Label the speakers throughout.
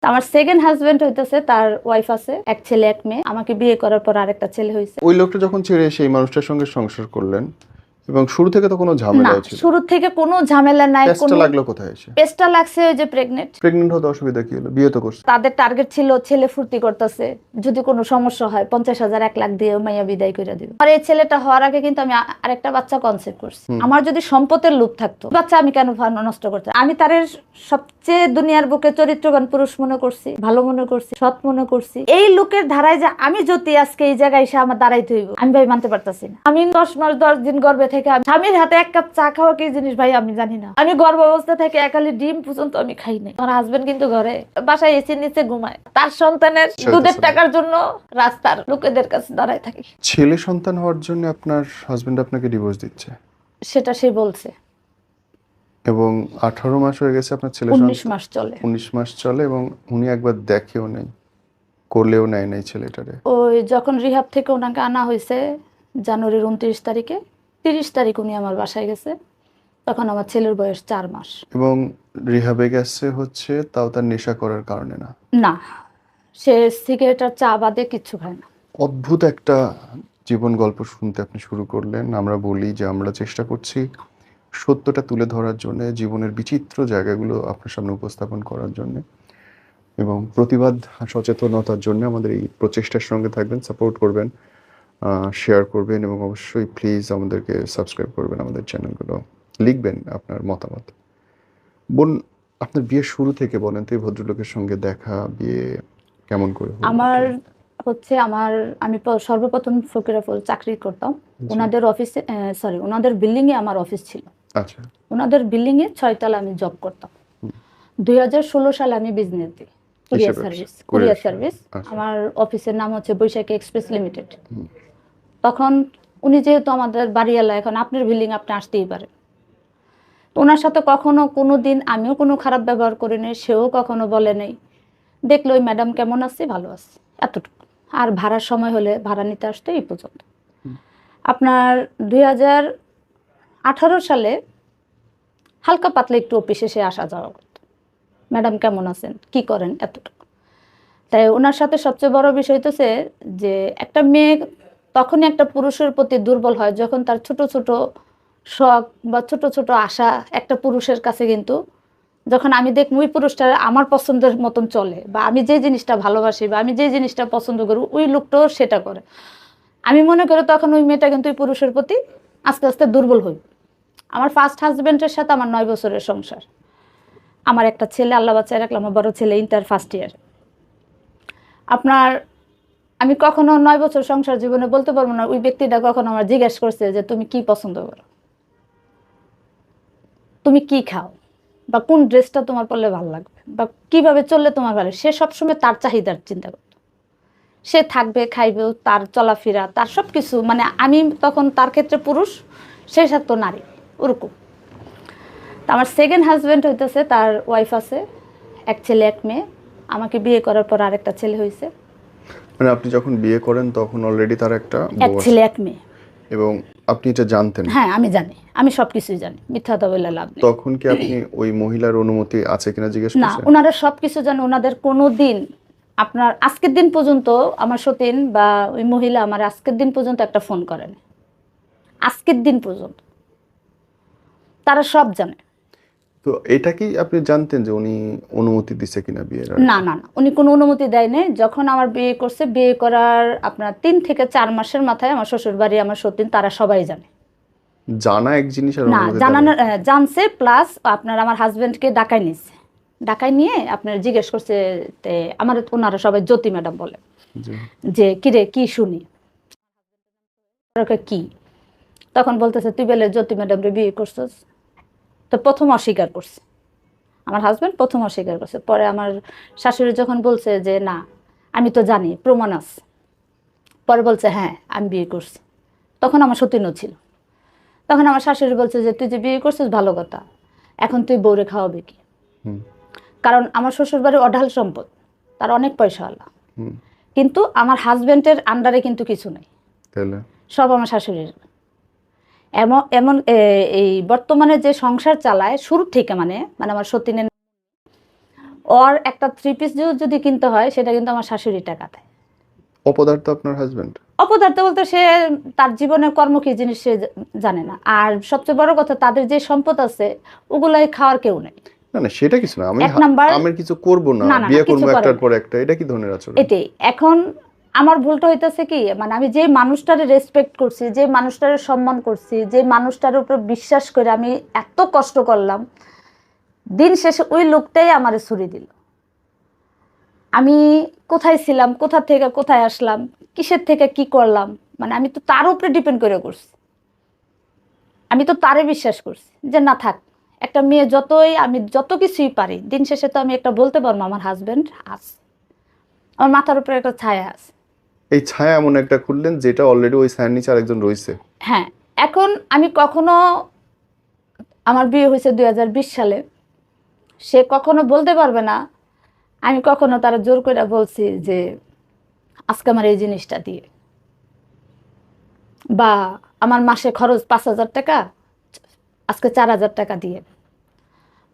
Speaker 1: আমার second husband হইতেছে, তার ওয়াইফ আছে, এক ছেলে এক মেয়ে। আমাকে বিয়ে করার পর আরেকটা ছেলে হয়েছে।
Speaker 2: ওই লোকটা যখন ছেড়ে সেই মানুষটার সঙ্গে সংসার করলেন এবং শুরু থেকে তো কোনো
Speaker 1: না,
Speaker 2: ঝামেলাও ছিল
Speaker 1: শুরু থেকে কোনো ঝামেলা নাই।
Speaker 2: পেস্টটা লাগলো কোথায় এসে?
Speaker 1: পেস্টটা লাগছে ওই যে প্রেগনেন্ট।
Speaker 2: প্রেগনেন্ট হতে অসুবিধা কি হলো? বিয়ে তো করছে।
Speaker 1: তাদের টার্গেট ছিল ছেলে ফুর্তি করতেছে, যদি কোনো সমস্যা হয় 50,000 1 লাখ দিয়ে মাইয়া বিদায় করে দিবে। আর এই ছেলেটা হওয়ার আগে কিন্তু আমি আরেকটা বাচ্চা কনসেপ্ট করছি। আমার যদি সম্পদের লোভ থাকতো, বাচ্চা আমি কেন নষ্ট করতে? আমি তার সবচেয়ে দুনিয়ার বুকে চরিত্রবান পুরুষ মনে করছি, ভালো মনে করছি, সৎ মনে করছি। এই লোকের ধারায় যে আমি যদি আজকে এই জায়গায় এসে আমার দাঁড়াইতে হইব, আমি ভাই মানতে পারতাছি না। আমি 10 মাস 10 দিন গর্ভে থেকে স্বামীর হাতে 1 কাপ চা খাওয়া কি জিনিস ভাই আমি জানি না। আমি গর্ভ অবস্থা থেকে একালি ডিম পর্যন্ত আমি খাই নাই। আমার হাজবেন্ড কিন্তু ঘরে বাসায় এসে নিচে ঘুমায়, তার সন্তানের দুধের টাকার জন্য রাস্তার লোকেদের কাছে দাঁড়ায় থাকি।
Speaker 2: ছেলে সন্তান হওয়ার জন্য আপনার হাজবেন্ড আপনাকে ডিভোর্স দিচ্ছে,
Speaker 1: সেটা সে বলছে।
Speaker 2: এবং 18 মাস হয়ে গেছে আপনার ছেলে
Speaker 1: 19 মাস চলে।
Speaker 2: 19 মাস চলে এবং উনি একবার দেখেও নেই, করলেও নেয় নাই ছেলেটারে।
Speaker 1: ওই যখন রিহাব থেকে ওনাকে আনা হয়েছে জানুয়ারির 29 তারিখে, 30 তারিখ উনি আমার বাসায় গেছে। তখন আমার ছেলের বয়স 4 মাস।
Speaker 2: এবং রিহাবে গেছে হচ্ছে তাও তার নেশা করার কারণে না।
Speaker 1: না, সে সিগারেট আর চা বাদে কিচ্ছু খায় না।
Speaker 2: অদ্ভুত একটা জীবন গল্প শুনতে আপনি শুরু করলেন। আমরা বলি যে আমরা চেষ্টা করছি সত্যটা তুলে ধরার জন্য, জীবনের বিচিত্র জায়গাগুলো আপনার সামনে উপস্থাপন করার জন্য এবং প্রতিবাদ সচেতনতার জন্য আমাদের এই প্রচেষ্টার সঙ্গে থাকবেন, সাপোর্ট করবেন, শেয়ার করবেন এবং অবশ্যই প্লিজ আমাদেরকে সাবস্ক্রাইব করবেন, আমাদের চ্যানেলগুলো, লিখবেন আপনার মতামত। বোন, আপনার বিয়ের শুরু থেকে বলেন তো এই ভদ্রলোকের সঙ্গে দেখা, বিয়ে কেমন করে হলো?
Speaker 1: আমি সর্বপ্রথম ফকিরাপুর চাকরি করতাম। ওনাদের অফিসে, সরি, ওনাদের বিল্ডিং এ আমার অফিস ছিল।
Speaker 2: আচ্ছা।
Speaker 1: ওনাদের বিল্ডিং এ 6 তলা আমি জব করতাম। 2016 সালে আমি বিজনেস দিই, কুরিয়ার সার্ভিস।
Speaker 2: আচ্ছা।
Speaker 1: আমার অফিসের নাম হচ্ছে বৈশাখী এক্সপ্রেস লিমিটেড। তখন উনি যেহেতু আমাদের বাড়িওয়ালা, এখন আপনার বিল্ডিং আপনি আসতেই পারেন। তো ওনার সাথে কখনো কোনো দিন আমিও কোনো খারাপ ব্যবহার করিনি, সেও কখনো বলে নাই। দেখলো ওই ম্যাডাম কেমন আছে, ভালো আছে, এতটুকু। আর ভাড়ার সময় হলে ভাড়া নিতে আসতো, এই পর্যন্ত। আপনার 2018 সালে হালকা পাতলা একটু অফিসে সে আসা যাওয়া করতো, ম্যাডাম কেমন আছেন, কি করেন, এতটুকু। তাই ওনার সাথে সবচেয়ে বড় বিষয় হচ্ছে যে একটা মেয়ে তখনই একটা পুরুষের প্রতি দুর্বল হয় যখন তার ছোট ছোট শখ বা ছোট ছোট আশা একটা পুরুষের কাছে কিন্তু, যখন আমি দেখব ওই পুরুষটা আমার পছন্দের মতন চলে, বা আমি যে জিনিসটা ভালোবাসি বা আমি যে জিনিসটা পছন্দ করি, ওই লোকটাও সেটা করে, আমি মনে করি তখন ওই মেয়েটা কিন্তু ওই পুরুষের প্রতি আস্তে আস্তে দুর্বল হই। আমার ফার্স্ট হাজব্যান্ডের সাথে আমার 9 বছরের সংসার, আমার একটা ছেলে, আল্লাহ বাচ্চায় রাখলাম, আমার বড় ছেলে ইন্টার ফার্স্ট ইয়ার। আপনার আমি কখনো 9 বছর সংসার জীবনে বলতে পারবো না ওই ব্যক্তিটা কখনো আমার জিজ্ঞেস করছে যে তুমি কি পছন্দ করো, তুমি কি খাও, বা কোন ড্রেসটা তোমার পরলে ভালো লাগবে, বা কিভাবে চললে তোমার ভালো। সে সবসময় তার চাহিদার চিন্তা করতো। সে থাকবে, খাইবে, তার চলাফেরা, তার সব কিছু, মানে আমি তখন তার ক্ষেত্রে পুরুষ, সে সাথে নারী, ওরকম। তা আমার সেকেন্ড হাজব্যান্ড হইতেছে, তার ওয়াইফ আছে, এক ছেলে এক মেয়ে। আমাকে বিয়ে করার পর আরেকটা ছেলে হয়েছে।
Speaker 2: মানে আপনি যখন বিয়ে করেন তখন অলরেডি তার একটা
Speaker 1: এক ছেলে এক মেয়ে।
Speaker 2: এবং আপনি এটা জানতেন?
Speaker 1: হ্যাঁ, আমি জানি, আমি সবকিছুই জানি, মিথ্যা কথা বলে লাভ নেই।
Speaker 2: তখন কি আপনি ওই মহিলার অনুমতি আছে কিনা জিজ্ঞেস
Speaker 1: না,
Speaker 2: করছেন?
Speaker 1: ওনারা সবকিছু জানে। ওনাদের কোনো দিন, আপনার আজকের দিন পর্যন্ত আমার সতীন বা ওই মহিলা আমার আজকের দিন পর্যন্ত একটা ফোন করেন, আজকের দিন পর্যন্ত। তারা সব জানে।
Speaker 2: তো এটা কি আপনি জানতেন যে উনি অনুমতি দিছে কিনা বিয়ের?
Speaker 1: না না না, উনি কোনো অনুমতি দেয়নি। যখন আমার বিয়ে করছে, বিয়ে করার আপনার 3 থেকে 4 মাসের মাথায় আমার শ্বশুর বাড়ি, আমার সতীন, তারা সবাই জানে।
Speaker 2: জানা এক জিনিস আর
Speaker 1: না,
Speaker 2: অনুমতি
Speaker 1: জানানোর জানছে, প্লাস আপনার আমার হাজবেন্ডকে ডাকাই নিছে। ডাকাই নিয়ে আপনার জিজ্ঞেস করছে, আমার ওনারা সবাই জ্যোতি ম্যাডাম বলে, যে কিরে কি শুনি, কি। তখন বলতেছে তুই বলে জ্যোতি ম্যাডাম রে বিয়ে করছিস। তো প্রথম অস্বীকার করছে, আমার হাজবেন্ড প্রথম অস্বীকার করছে। পরে আমার শাশুড়ি যখন বলছে যে না আমি তো জানি, প্রমাণ আছে, পরে বলছে হ্যাঁ আমি বিয়ে করছি। তখন আমার সতীনও ছিল। তখন আমার শাশুড়ি বলছে যে তুই যে বিয়ে করছিস ভালো কথা, এখন তুই বউরে খাওয়াবে কি। কারণ আমার শ্বশুর বাড়ির অঢাল সম্পদ, তার অনেক পয়সাওয়ালা, কিন্তু আমার হাজবেন্ডের আন্ডারে কিন্তু কিছু নেই, সব আমার শাশুড়ির। এমন এমন এই বর্তমানে যে সংসার চালায় শুরু থেকে, মানে আমার সতীনের ওর একটা 3 পিস যদি কিনতে হয় সেটা কিন্তু আমার শাশুড়ি টাকা দেয়।
Speaker 2: অপদার্থ আপনার হাজবেন্ড?
Speaker 1: অপদার্থ বলতে সে তার জীবনের কর্ম কি জিনিস সে জানে না। আর সবচেয়ে বড় কথা, তাদের যে সম্পদ আছে ওগুলাই খাওয়ার কেউ নেই।
Speaker 2: না না, সেটা কিছু না, আমি
Speaker 1: এক নাম্বার,
Speaker 2: আমের কিছু করব না,
Speaker 1: না না না,
Speaker 2: বিয়ে করবো
Speaker 1: কিছু করে
Speaker 2: একটার
Speaker 1: না।
Speaker 2: পর একটা, এটা কি ধরনের আচরণ?
Speaker 1: এটাই এখন আমার ভুলটা হইতেছে কি, মানে আমি যে মানুষটারে রেসপেক্ট করছি, যে মানুষটারে সম্মান করছি, যে মানুষটার উপর বিশ্বাস করে আমি এত কষ্ট করলাম, দিন শেষে ওই লোকটাই আমারে ছুরি দিল। আমি কোথায় ছিলাম, কোথা থেকে কোথায় আসলাম, কিসের থেকে কি করলাম, মানে আমি তো তার উপরে ডিপেন্ড করে করছি। আমি তো তারে বিশ্বাস করছি যে না থাক, একটা মেয়ে যতই আমি যত কিছুই পারি, দিন শেষে তো আমি একটা বলতে পারবো আমার হাজবেন্ড আছে, আমার মাথার উপরে একটা ছায়া আছে।
Speaker 2: এই ছায়া এমন একটা খুললেন যেটা অলরেডি ওই ছায়ার নিচে আরেকজন রয়েছে।
Speaker 1: হ্যাঁ, এখন আমি কখনো, আমার বিয়ে হয়েছে 2020 সালে, সে কখনো বলতে পারবে না আমি কখনো তারা জোর করে বলছি যে আজকে আমার এই জিনিসটা দিয়ে, বা আমার মাসে খরচ 5,000 টাকা, আজকে 4,000 টাকা দিয়ে,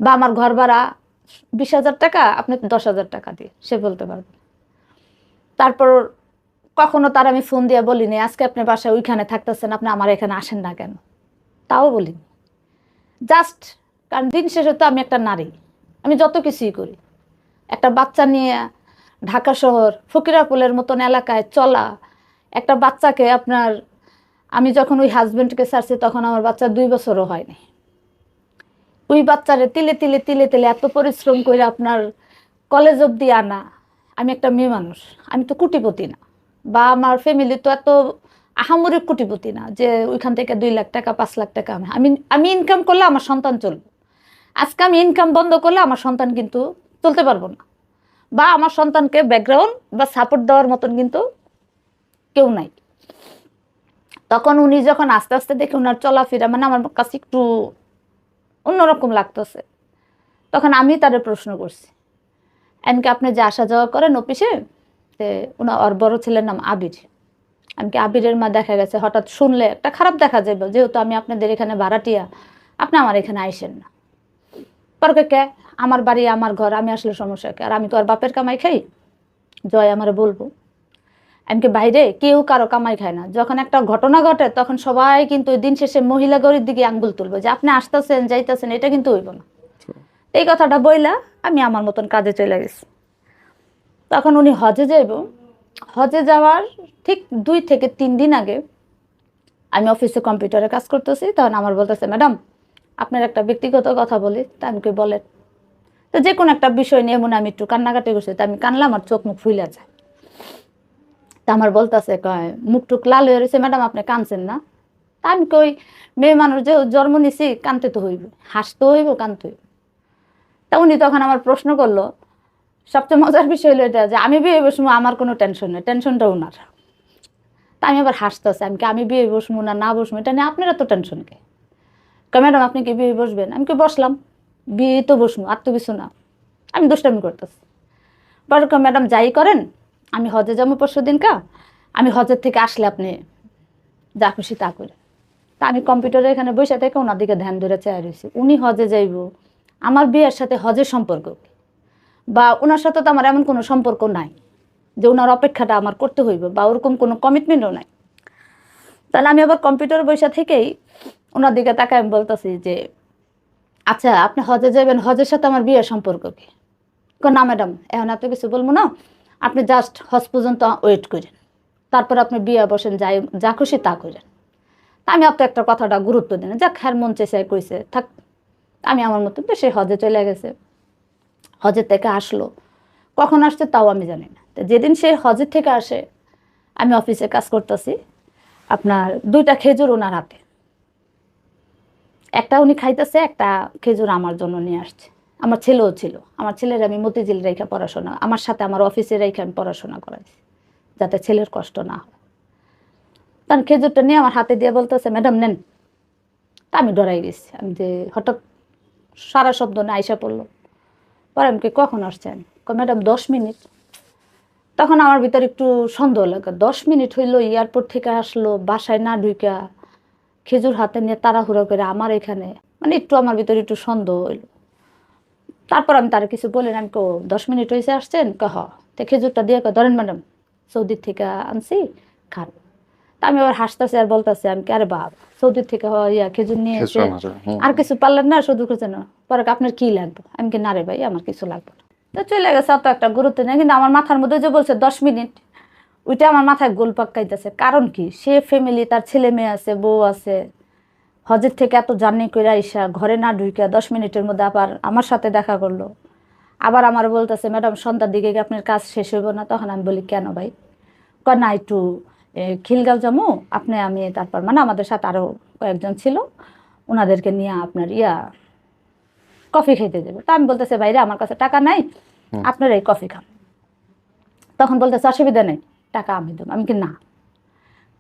Speaker 1: বা আমার ঘর ভাড়া 20,000 টাকা, আপনি 10,000 টাকা দিয়ে, সে বলতে পারবে না। তারপর কখনো তার আমি ফোন দিয়ে বলিনি আজকে আপনি বাসায় ওইখানে থাকতেছেন, আপনি আমার এখানে আসেন না কেন, তাও বলিনি। জাস্ট কারণ দিন শেষে তো আমি একটা নারী, আমি যত কিছুই করি, একটা বাচ্চা নিয়ে ঢাকা শহর ফকিরাপুলের মতন এলাকায় চলা, একটা বাচ্চাকে আপনার, আমি যখন ওই হাজবেন্ডকে ছাড়ছি তখন আমার বাচ্চা 2 বছরও হয়নি। ওই বাচ্চারে তিলে তিলে তিলে তিলে এত পরিশ্রম করে আপনার কলেজ অবধি আনা। আমি একটা মেয়ে মানুষ, আমি তো কোটিপতি না, বা আমার ফ্যামিলি তো এত আহামরি কোটিপতি না যে ওইখান থেকে 2 লাখ টাকা 5 লাখ টাকা আমি আমি ইনকাম করলে আমার সন্তান চলবে। আজকে আমি ইনকাম বন্ধ করলে আমার সন্তান কিন্তু চলতে পারবো না, বা আমার সন্তানকে ব্যাকগ্রাউন্ড বা সাপোর্ট দেওয়ার মতন কিন্তু কেউ নাই। তখন উনি যখন আস্তে আস্তে দেখে ওনার চলাফেরা মানে আমার কাছে একটু অন্যরকম লাগতেছে, তখন আমি তারে প্রশ্ন করছি, এমনকি আপনি যে আসা যাওয়া করেন অফিসে, ওনার ওর বড় ছেলের নাম আবির, এমনকি আবিরের মা দেখা গেছে হঠাৎ শুনলে একটা খারাপ দেখা যাবে, যেহেতু আমি আপনাদের এখানে ভাড়াটিয়া, আপনি আমার এখানে আইসেন না। পরকে কে, আমার বাড়ি আমার ঘর, আমি আসলে সমস্যা কে, আর আমি তো আর বাপের কামাই খাই, জয় আমার বলবো। এমনকি বাইরে কেউ কারো কামাই খায় না, যখন একটা ঘটনা ঘটে তখন সবাই কিন্তু ওই দিন শেষে মহিলা গরির দিকে আঙ্গুল তুলবে যে আপনি আসতেছেন যাইতেছেন, এটা কিন্তু হইব না। এই কথাটা বইলা আমি আমার মতন কাজে চলে গেছি। তখন উনি হজে যাইব, হজে যাওয়ার ঠিক 2 থেকে 3 দিন আগে আমি অফিসে কম্পিউটারে কাজ করতেছি, তখন আমার বলতেছে ম্যাডাম আপনার একটা ব্যক্তিগত কথা বলি। তা আমি কি বলেন। তো যে কোনো একটা বিষয় নিয়ে মনে আমি একটু কান্নাকাটি করছি, তা আমি কানলাম আর চোখ মুখ ফুলে যায়। তা আমার বলতেছে কয় মুখ টুক লাল হয়ে রয়েছে, ম্যাডাম আপনি কানছেন না। তা আমি কই মেয়ে মানুষ যে জন্ম নিছি, কানতে তো হইব, হাসতে হইব, কানতে হইব। তা উনি তখন আমার প্রশ্ন করলো, সবচেয়ে মজার বিষয় হলো এটা যে আমি বিয়ে বসবো আমার কোনো টেনশন নেই, টেনশনটা ওনার। তা আমি আবার হাসতেছি, আমি বিয়ে বসবো না না বসবো এটা নিয়ে আপনারা তো টেনশন কে। ম্যাডাম আপনি কি বিয়ে বসবেন, আমি কি বসলাম, বিয়ে তো বসবো আর তো কিছু না। আমি দুষ্টামি করতেছি। বড় ম্যাডাম যাই করেন, আমি হজে যাবো পরশু দিনকা, আমি হজের থেকে আসলে আপনি যা খুশি তা করে। তা আমি কম্পিউটারে এখানে বসে থেকে ওনার দিকে ধ্যান ধরে চেয়ে রয়েছি। উনি হজে যাইব, আমার বিয়ের সাথে হজের সম্পর্ক কি? বা ওনার সাথে তো আমার এমন কোনো সম্পর্ক নাই যে ওনার অপেক্ষাটা আমার করতে হইব, বা ওরকম কোনো কমিটমেন্টও নাই। তাহলে আমি আবার কম্পিউটার বসে থেকেই ওনার দিকে তাকায় আমি বলতেছি যে আচ্ছা আপনি হজে যাবেন, হজের সাথে আমার বিয়ের সম্পর্ক কি? না ম্যাডাম এখন এত কিছু বলবো না, আপনি জাস্ট হজ পর্যন্ত ওয়েট করেন, তারপর আপনি বিয়ে বসেন, যাই যা খুশি তা করেন। আমি আপনার একটা কথাটা গুরুত্ব দিন, যাক হ্যার মন চেয়ে কইছে থাক। আমি আমার মতো সে হজে চলে গেছে, হজের থেকে আসলো, কখন আসছে তাও আমি জানি না। তো যেদিন সে হজের থেকে আসে, আমি অফিসে কাজ করতেছি, আপনার 2টা খেজুর ওনার হাতে, একটা উনি খাইতেছে, একটা খেজুর আমার জন্য নিয়ে আসছে। আমার ছেলেও ছিল, আমার ছেলের আমি মতিঝিল রেখা পড়াশোনা, আমার সাথে আমার অফিসে রেখে আমি পড়াশোনা করাইছি যাতে ছেলের কষ্ট না হয়। তার খেজুরটা নিয়ে আমার হাতে দিয়ে বলতেছে ম্যাডাম নেন। তা আমি ডরাই গেছি, আমি যে হঠাৎ সারা শব্দ না আইসা পড়লো। পরে আমি কখন আসছেন, ম্যাডাম 10 মিনিট। তখন আমার ভিতরে একটু সন্দেহ লাগে, 10 মিনিট হইলো, এয়ারপোর্ট থেকে আসলো, বাসায় না ঢুকা খেজুর হাতে নিয়ে তাড়াহুড়ো করে আমার এখানে, মানে একটু আমার ভিতরে একটু সন্দেহ হইলো। তারপর আমি তার কিছু বলেন, আমি 10 মিনিট হয়েছে আসছেন, হ তো খেজুরটা দিয়ে ধরেন ম্যাডাম, সৌদির থেকে আনছি, খান। তা আমি আবার হাসতেছি আর বলতেছি, আমি কি আরে বাপ, সৌদির থেকে খেজুর নিয়ে এসে আর কিছু পারলেন না, শুধু খুঁজে না, পরে আপনার কি লাগবে? আমি কি না রে ভাই, আমার কিছু লাগবে না। তো চলে গেছে, অত একটা গুরুত্ব নেই। কিন্তু আমার মাথার মধ্যে যে বলছে 10 মিনিট, ওইটা আমার মাথায় গোল পাকাইতেছে। কারণ কি, সে ফ্যামিলি, তার ছেলে মেয়ে আছে, বউ আছে, হজের থেকে এত জার্নি করে আইসা ঘরে না ঢুকে 10 মিনিটের মধ্যে আবার আমার সাথে দেখা করলো। আবার আমার বলতেছে, ম্যাডাম সন্ধ্যার দিকে কি আপনার কাজ শেষ হইব না? তখন আমি বলি, কেন ভাই? কয় না, একটু খিলগাঁও যাবো, আপনি আমি, তারপর মানে আমাদের সাথে আরও কয়েকজন ছিল, ওনাদেরকে নিয়ে আপনার কফি খাইতে যাবে। তা আমি বলতেছে, ভাইরে আমার কাছে টাকা নাই, আপনার এই কফি খান। তখন বলতেছে, অসুবিধা নেই, টাকা আমি দেবো। আমি কি না,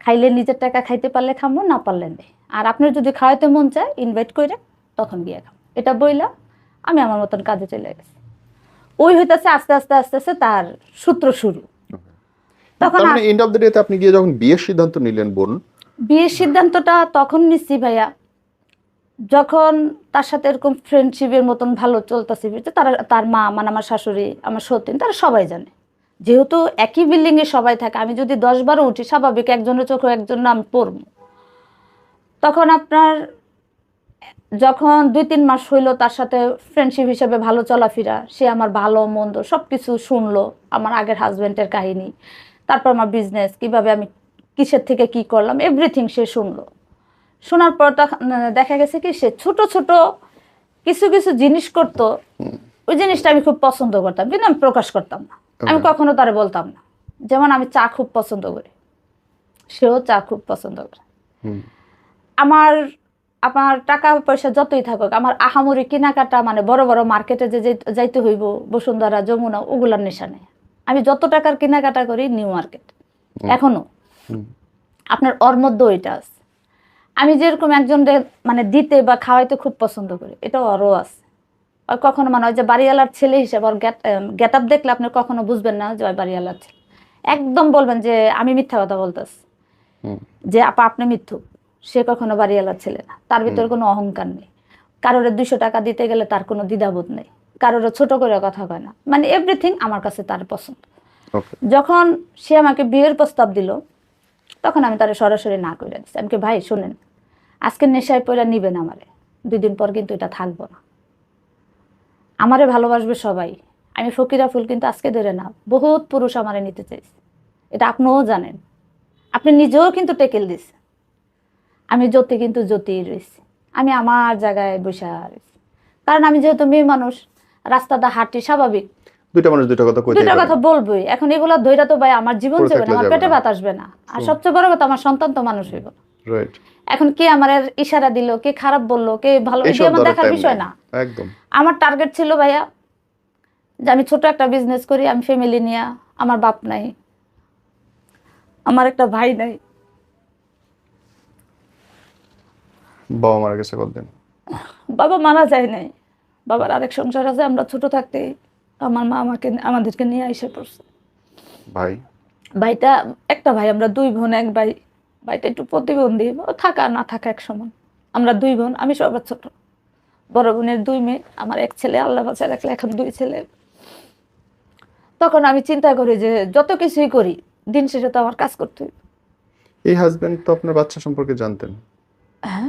Speaker 1: খাইলে নিজের টাকা খাইতে পারলে খামো, না পারলে নেই। আর আপনার যদি খাওয়াইতে মন চায় ইনভাইট করে তখন গিয়ে খাম। এটা বইলা আমি আমার মতন কাজে চলে গেছি। ওই হইতেছে আস্তে আস্তে আস্তে আস্তে তার সূত্র শুরু। তখন
Speaker 2: তার মানে এন্ড অফ দ্য ডেতে আপনি গিয়ে যখন বিয়ের সিদ্ধান্ত নিলেন বোন,
Speaker 1: বিয়ের সিদ্ধান্তটা তখন নিচ্ছি ভাইয়া, যখন তার সাথে এরকম ফ্রেন্ডশিপের মতন ভালো চলতেছে। তারা, তার মা মানে আমার শাশুড়ি, আমার সতীন, তারা সবাই জানে। যেহেতু একই বিল্ডিংয়ে সবাই থাকে, আমি যদি 10-12 উঠি, স্বাভাবিক একজনের চোখে একজন আমি পড়ব। তখন আপনার যখন 2-3 মাস হইলো তার সাথে ফ্রেন্ডশিপ হিসেবে ভালো চলাফেরা, সে আমার ভালো মন্দ সব কিছু শুনলো, আমার আগের হাজব্যান্ডের কাহিনী, তারপর আমার বিজনেস কীভাবে আমি কিসের থেকে কি করলাম, এভরিথিং সে শুনলো। শোনার পর দেখা গেছে কি, সে ছোট ছোট কিছু কিছু জিনিস করতো, ওই জিনিসটা আমি খুব পছন্দ করতাম, কিন্তু আমি প্রকাশ করতাম না। আমি কখনো তারে বলতাম না। যেমন আমি চা খুব পছন্দ করি, সেও চা খুব পছন্দ করে। আমার আমার টাকা পয়সা যতই থাকুক, আমার আহামরি কেনাকাটা মানে বড় বড় মার্কেটে যে যাইতে হইব, বসুন্ধরা, যমুনা, ওগুলার নেশা নেই। আমি যত টাকার কেনাকাটা করি নিউ মার্কেট, এখনো আপনার ওর মধ্যে ওইটা আছে। আমি যেরকম একজন মানে দিতে বা খাওয়াইতে খুব পছন্দ করি, এটা ওরও আছে। আর কখনো মানে ওই যে বাড়িওয়ালার ছেলে হিসেবে ওর গেট আপ দেখলে আপনি কখনো বুঝবেন না যে ওই বাড়িওয়ালার ছেলে। একদম বলবেন যে আমি মিথ্যা কথা বলতেছি, যে আপা আপনি মিথ্যুক। সে কখনো বাড়িওয়ালার ছেলে না, তার ভিতরে কোনো অহংকার নেই। কারোর 200 টাকা দিতে গেলে তার কোনো দ্বিধাবোধ নেই, কারোর ছোট করে কথা কয় না, মানে এভরিথিং আমার কাছে তার পছন্দ। যখন সে আমাকে বিয়ের প্রস্তাব দিল, তখন আমি তার সরাসরি না করে দিচ্ছি। আমি কি, ভাই শোনেন, আজকে নেশায় পয়লা নিবেন আমারে, 2 দিন পর কিন্তু এটা থাকবো না। আমারে ভালোবাসবে সবাই, আমি ফকিরা ফুল কিন্তু আজকে ধরে না, বহুত পুরুষ আমারে নিতে চাইছে, এটা আপনিও জানেন। আপনি নিজেও কিন্তু টেকেল দিচ্ছেন। আমি জ্যোতি কিন্তু জ্যোতিই রয়েছি, আমি আমার জায়গায় বসে রয়েছি। কারণ আমি যেহেতু মেয়ে মানুষ, রাস্তাটা হাঁটি, স্বাভাবিক
Speaker 2: দুইটা মানুষ দুইটা
Speaker 1: কথা বলবোই। এখন এগুলা ধৈরা তো ভাই আমার জীবন যাবে না, আমার পেটে ভাত আসবে না। আর সবচেয়ে বড় কথা, আমার সন্তান তো মানুষ হইব। এখন কে আমার ইশারা দিল, কে খারাপ বললো, কে ভালো, এটা আমার দেখার বিষয় না।
Speaker 2: একদম
Speaker 1: আমার টার্গেট ছিল ভাইয়া যে আমি ছোট একটা বিজনেস করি, আমি ফ্যামিলি নিয়ে, আমার বাপ নাই, আমার একটা ভাই নাই।
Speaker 2: বাবা মারা গেছে কতদিন?
Speaker 1: বাবা মারা যায় নাই, বাবার আরেক সংসার আছে। আমরা ছোট থাকতে আমার মা আমাদেরকে নিয়ে এসে পড়ছে। ভাইটা একটা ভাই, আমরা 2 বোন 1 ভাই। ভাইটা একটু প্রতিবন্ধী, থাকা না থাকা এক সমান। আমরা 2 বোন, আমি সবার ছোট। বড় বোনের 2 মেয়ে, আমার 1 ছেলে, আল্লাহ বাঁচায় রাখলে এখন 2 ছেলে। তখন আমি চিন্তা করি যে যত কিছুই করি, দিন শেষে তো আমার কাজ করতে হবে।
Speaker 2: এই হাজবেন্ড তো আপনার বাচ্চা সম্পর্কে জানতেন?
Speaker 1: হ্যাঁ,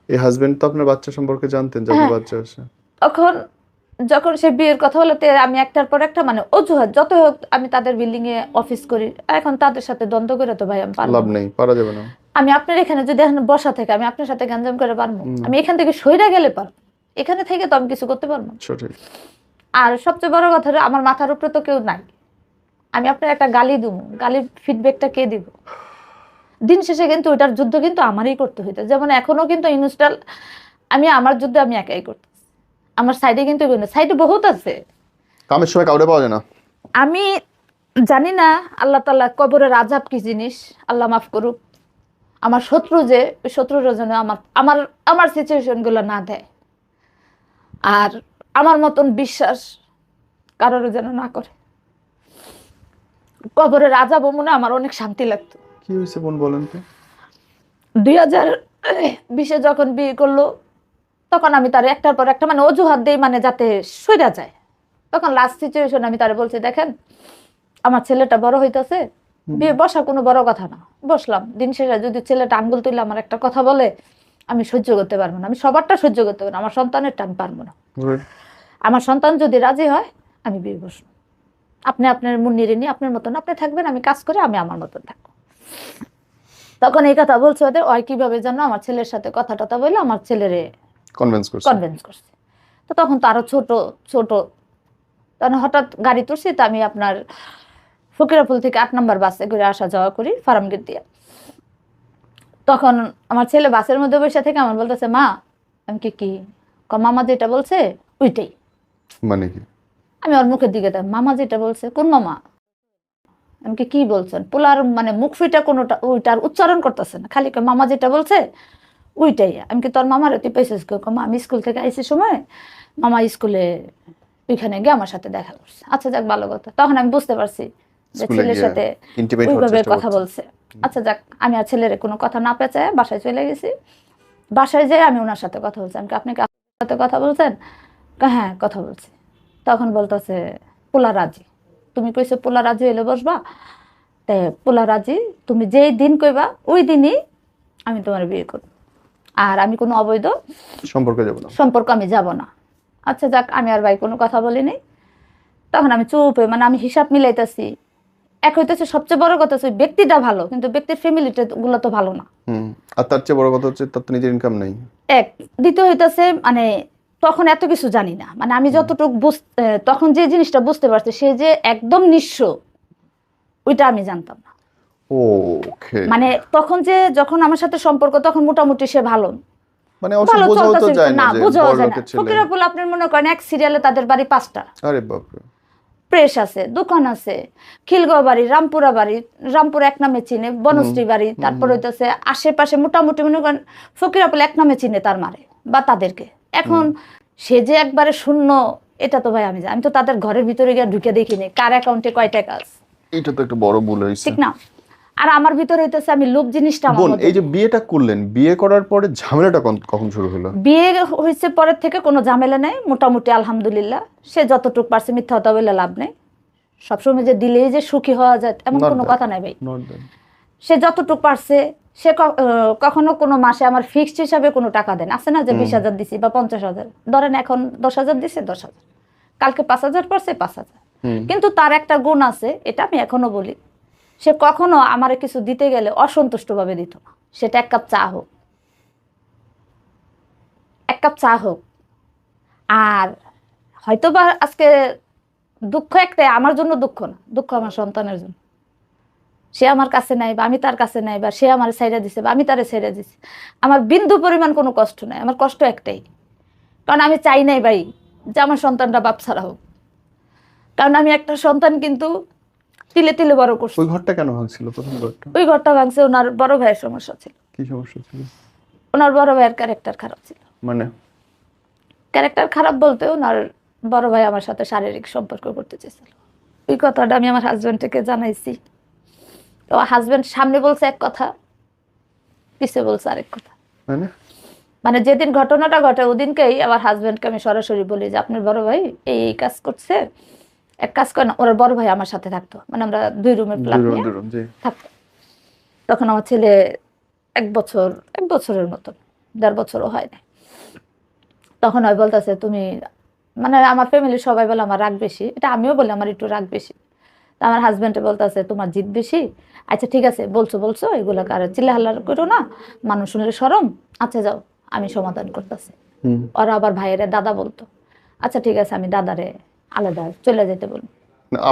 Speaker 2: এই হাজবেন্ড তো আপনার বাচ্চা সম্পর্কে জানতেন যে আপনার বাচ্চা আছে?
Speaker 1: তখন যখন সে বিয়ের কথা হলো, আমি একটার পর একটা মানে অজুহাত যত হোক, আমি তাদের বিল্ডিং এ অফিস করি, এখন তাদের সাথে দ্বন্দ্ব করে তো ভাই আমি পারবো
Speaker 2: লাভ নেই, পারা যাবে না।
Speaker 1: আমি আপনার এখানে যদি এখন বসা থেকে আমি আপনার সাথে গঞ্জাম করে পারবো? আমি এখান থেকে সইরা গেলে পারবো, এখানে থেকে তো আমি কিছু করতে পারবো না।
Speaker 2: সঠিক।
Speaker 1: আর সবচেয়ে বড় কথা, আমার মাথার উপরে তো কেউ নাই। আমি আপনার একটা গালি দিব, গালির ফিডব্যাকটা কে দিব? দিন শেষে কিন্তু ওইটার যুদ্ধ কিন্তু আমারই করতে হইতো। যেমন এখনো কিন্তু ইনস্টল, আমি আমার যুদ্ধ আমি একাই করতেছি। আমার সাইডে কিন্তু সাইডে বহুত আছে,
Speaker 2: কামের সময় কাউরে পাওয়া যায় না।
Speaker 1: আমি জানি না আল্লাহ তাআলা কবরের আযাব কি জিনিস, আল্লাহ মাফ করুক। আমার শত্রু যে, ওই শত্রুর জন্য আমার আমার আমার সিচুয়েশনগুলো না দেয়, আর আমার মতন বিশ্বাস কারোর যেন না করে। কবরের আযাবও মনে আমার অনেক শান্তি লাগতো।
Speaker 2: কি হয়েছে বোন বলেন তো?
Speaker 1: 2020-এ যখন বিয়ে করলো, তখন আমি তার একটার পর একটা মানে অজুহাত দিই মানে যাতে সইরা যায়। তখন লাস্ট সিচুয়েশন আমি তারে বলছি, দেখেন আমার ছেলেটা বড় হইতাছে, বিয়ে বসা কোনো বড় কথা না। বসলাম, দিন শেষে যদি ছেলেটা আঙ্গুল তুলে আমার একটা কথা বলে আমি সহ্য করতে পারবো না, আমি সবারটা সহ্য করতে পারবো না, আমার সন্তানেরটা আমি পারবো না। আমার সন্তান যদি রাজি হয় আমি বিয়ে বসবো, আপনি আপনার মুন্নিরে নিয়ে আপনার মতন আপনি থাকবেন, আমি কাজ করে আমি আমার মতন থাকবো। তখন এই কথা বলছে ওদের, ওই কিভাবে যেন আমার ছেলের সাথে কথা টথা বলে আমার ছেলেরে কনভিন্স করছে। তো তখন তো আরো ছোট ছোট, তখন হঠাৎ গাড়ি তুলছি, তো আমি আপনার ফকিরাপুল থেকে 8 নম্বর বাসে করে আসা যাওয়া করি ফার্মগেট দিয়ে। তখন আমার ছেলে বাসের মধ্যে বসে থেকে আমার বলতেছে, মা। আমি কি মামা যেটা বলছে ওইটাই।
Speaker 2: মানে কি?
Speaker 1: আমি ওর মুখের দিকে তাই, মামা যেটা বলছে কোন মামা? আমি কি বলছেন? পোলার মানে মুখ ফিটা কোনোটা ওইটার উচ্চারণ করতেছে না, খালি মামা যেটা বলছে ওইটাই। আমি কি তোর মামার তুই পেয়েছিস? আমি স্কুল থেকে আইসি সময় মামা স্কুলে ওইখানে গিয়ে আমার সাথে দেখা করছে। আচ্ছা যাক, ভালো কথা। তখন আমি বুঝতে পারছি যে ছেলের সাথে ওইভাবে কথা বলছে। আচ্ছা যাক, আমি আর ছেলের কোনো কথা না পেঁচায় বাসায় চলে গেছি। বাসায় যেয়ে আমি ওনার সাথে কথা বলছি। আমি আপনি কি আপনার সাথে কথা বলছেন? হ্যাঁ কথা বলছি। তখন বলতেছে পোলা রাজি। তুমি কইছো পোলা রাজি হইলে বসবা, তাই পোলা রাজি, তুমি যেই দিন কইবা ওই দিনই আমি তোমার বিয়ে করব, আর আমি কোনো অবৈধ সম্পর্ক আমি যাব না। আচ্ছা যাক, আমি আর ভাই কোনো কথা বলিনি। তখন আমি চুপে মানে আমি হিসাব মিলাইতেছি। এক হইতেছে সবচেয়ে বড় কথা হচ্ছে ব্যক্তিটা ভালো, কিন্তু ব্যক্তির ফ্যামিলিটা গুলো তো ভালো না।
Speaker 2: আর তার চেয়ে বড় কথা হচ্ছে তার তো নিজের ইনকাম নেই। এক
Speaker 1: দ্বিতীয় হইতেছে মানে তখন এত কিছু জানি না, মানে আমি যতটুকু তখন যে জিনিসটা বুঝতে পারছি সে যে একদম নিঃস্ব, ওইটা আমি জানতাম না।
Speaker 2: ওকে,
Speaker 1: মানে তখন যে যখন আমার সাথে সম্পর্ক তখন মোটামুটি সে ভালো,
Speaker 2: মানে ভালো চলতেছে না,
Speaker 1: বোঝাও যায় না। ফকিরাপুল আপনি মনে করেন এক সিরিয়ালে তাদের বাড়ি 5টা।
Speaker 2: আরে বাপরে।
Speaker 1: প্রেস আছে, দোকান আছে, খিলগাঁও বাড়ি, রামপুরা বাড়ি, রামপুর এক নামে চিনে, বনশ্রী বাড়ি, তারপর হইতেছে আশেপাশে মোটামুটি মনে করেন ফকিরাপুল এক নামে চিনে তার মারে বা তাদেরকে। এখন সে যে একবারে শূন্য এটা তো ভাই আমি জানি, আমি তো তাদের ঘরের ভিতরে গিয়ে ঢুকে দেখিনি কার অ্যাকাউন্টে কয় টাকা আছে।
Speaker 2: এটা তো একটা বড় ভুল হয়েছে,
Speaker 1: ঠিক না? আর আমার ভিতরে হইতেছে আমি লোভ জিনিসটা আমার মধ্যে।
Speaker 2: এই যে বিয়েটা করলেন, বিয়ে করার পরে ঝামেলাটা কখন শুরু হলো?
Speaker 1: বিয়ে হয়েছে পরের থেকে কোনো ঝামেলা নেই, মোটামুটি আলহামদুলিল্লাহ। সে যতটুকু পারছে, মিথ্যা কথা বলে লাভ নেই। সবসময় যে দিলেই যে সুখী হওয়া যায় এমন কোনো কথা নাই ভাই। সে যতটুকু পারছে, সে কখনো কোনো মাসে আমার ফিক্সড হিসাবে কোনো টাকা দেন আছে না, যে 20,000 দিছি বা 50,000, ধরেন এখন 10,000 দিছে 10,000, কালকে 5,000 পড়ছে 5,000। কিন্তু তার একটা গুণ আছে, এটা আমি এখনো বলি, সে কখনো আমারে কিছু দিতে গেলে অসন্তুষ্ট ভাবে দিত না। সেটা এক কাপ চা হোক, আর হয়তোবা আজকে দুঃখ একটাই, আমার জন্য দুঃখ না, দুঃখ আমার সন্তানের জন্য। সে আমার কাছে নাই বা আমি তার কাছে নাই, বা সে আমার ছাইড়া দিছে বা আমি তারে ছাইড়া দিছি, আমার বিন্দু পরিমাণ কোনো কষ্ট নাই। আমার কষ্ট একটাই, কারণ আমি চাই নাই ভাই যে আমার সন্তানটা বাপ ছাড়া হোক। কারণ আমি একটা সন্তান কিন্তু তিলে তিলে বড় করছি।
Speaker 2: ওই ঘরটা কেন ভাঙছিল? প্রথম ঘরটা,
Speaker 1: ওই ঘরটা ভাঙছে ওনার বড় ভাইয়ের সমস্যা ছিল।
Speaker 2: কি সমস্যা ছিল?
Speaker 1: ওনার বড় ভাইয়ের ক্যারেক্টার খারাপ ছিল।
Speaker 2: মানে
Speaker 1: ক্যারেক্টার খারাপ বলতে ওনার বড় ভাই আমার সাথে শারীরিক সম্পর্ক করতে চেয়েছিল। ওই কথাটা আমি আমার হাজব্যান্ডকে জানাইছি। তো হাজব্যান্ড সামনে বলছে এক কথা, পিছে বলছে আরেক কথা। মানে যেদিন ঘটনাটা ঘটে ওদিনকেই আমার হাজব্যান্ডকে আমি সরাসরি বলি যে আপনার বড় ভাই এই কাজ করছে, এক কাজ করে না। ওর বড় ভাই আমার সাথে থাকতো, মানে আমরা 2 রুমের ফ্ল্যাট নিয়ে থাকতো। তখন আমার ছেলে 1 বছরের মতো, 1.5 বছরও হয় না। তখন ওই বলতেছে তুমি, মানে আমার ফ্যামিলির সবাই বলে আমার রাগ বেশি, এটা আমিও বলি আমার একটু রাগ বেশি। তা আমার হাজব্যান্ডে বলতেছে তোমার জিদ বেশি। আচ্ছা ঠিক আছে, বলছো এগুলো কার চিল্লাহাল্লা করো না, মানুষ শুনলে শরম। আচ্ছা যাও, আমি সমাধান করতেছি। ওরা আবার ভাইয়েরা দাদা বলতো। আচ্ছা ঠিক আছে, আমি দাদারে আলাদা চলে যেতে বলবো।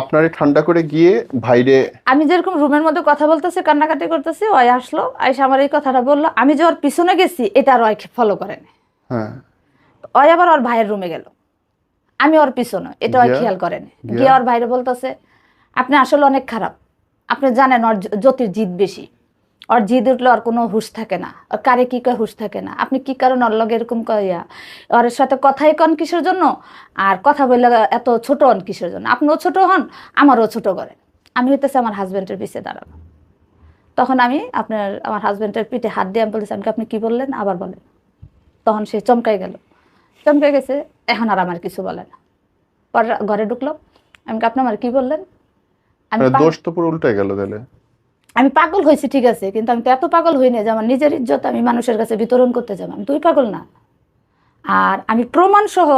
Speaker 2: আপনারে ঠান্ডা করে গিয়ে ভাইরে,
Speaker 1: আমি যেরকম রুমের মধ্যে কথা বলতেছি, কান্নাকাটি করতেছি, ওই আসলো, আইসা আমার এই কথাটা বললো। আমি যে ওর পিছনে গেছি এটা আর ওই ফলো করেনি।
Speaker 2: হ্যাঁ,
Speaker 1: ওই আবার ওর ভাইয়ের রুমে গেল, আমি ওর পিছনে, এটা ওই খেয়াল করেনি। গিয়ে ওর ভাইরে বলতেছে আপনি আসলে অনেক খারাপ, আপনি জানেন ওর জ্যোতির জিদ বেশি, ওর জিদ উঠলে ওর কোনো হুঁশ থাকে না, ওর কারে কি কয় হুঁশ থাকে না। আপনি কি কারণ ওর লগে এরকম কইয়া ওর সাথে কথাই কন কিসের জন্য, আর কথা বললে এত ছোট হন কিসের জন্য, আপনিও ছোট হন আমারও ছোট করেন। আমি হইতেছে আমার হাজব্যান্ডের পিছিয়ে দাঁড়ানো। তখন আমি আমার হাজব্যান্ডের পিঠে হাত দিয়ে আমি বলেছি, আপনি কি বললেন আবার বলেন। তখন সে চমকাই গেল। চমকে গেছে, এখন আর আমার কিছু বলে না। পর ঘরে ঢুকলো, আমি কি আপনি আমার কি বললেন? আমি
Speaker 2: মানে দোষ তো পুরো উল্টে গেল তাহলে।
Speaker 1: আমি পাগল হয়েছি ঠিক আছে, কিন্তু আমি তো এত পাগল হই না যে আমার নিজের ইজ্জত আমি মানুষের কাছে বিতরণ করতে যাবো। আমি তুই পাগল না। আর আমি প্রমাণ সহ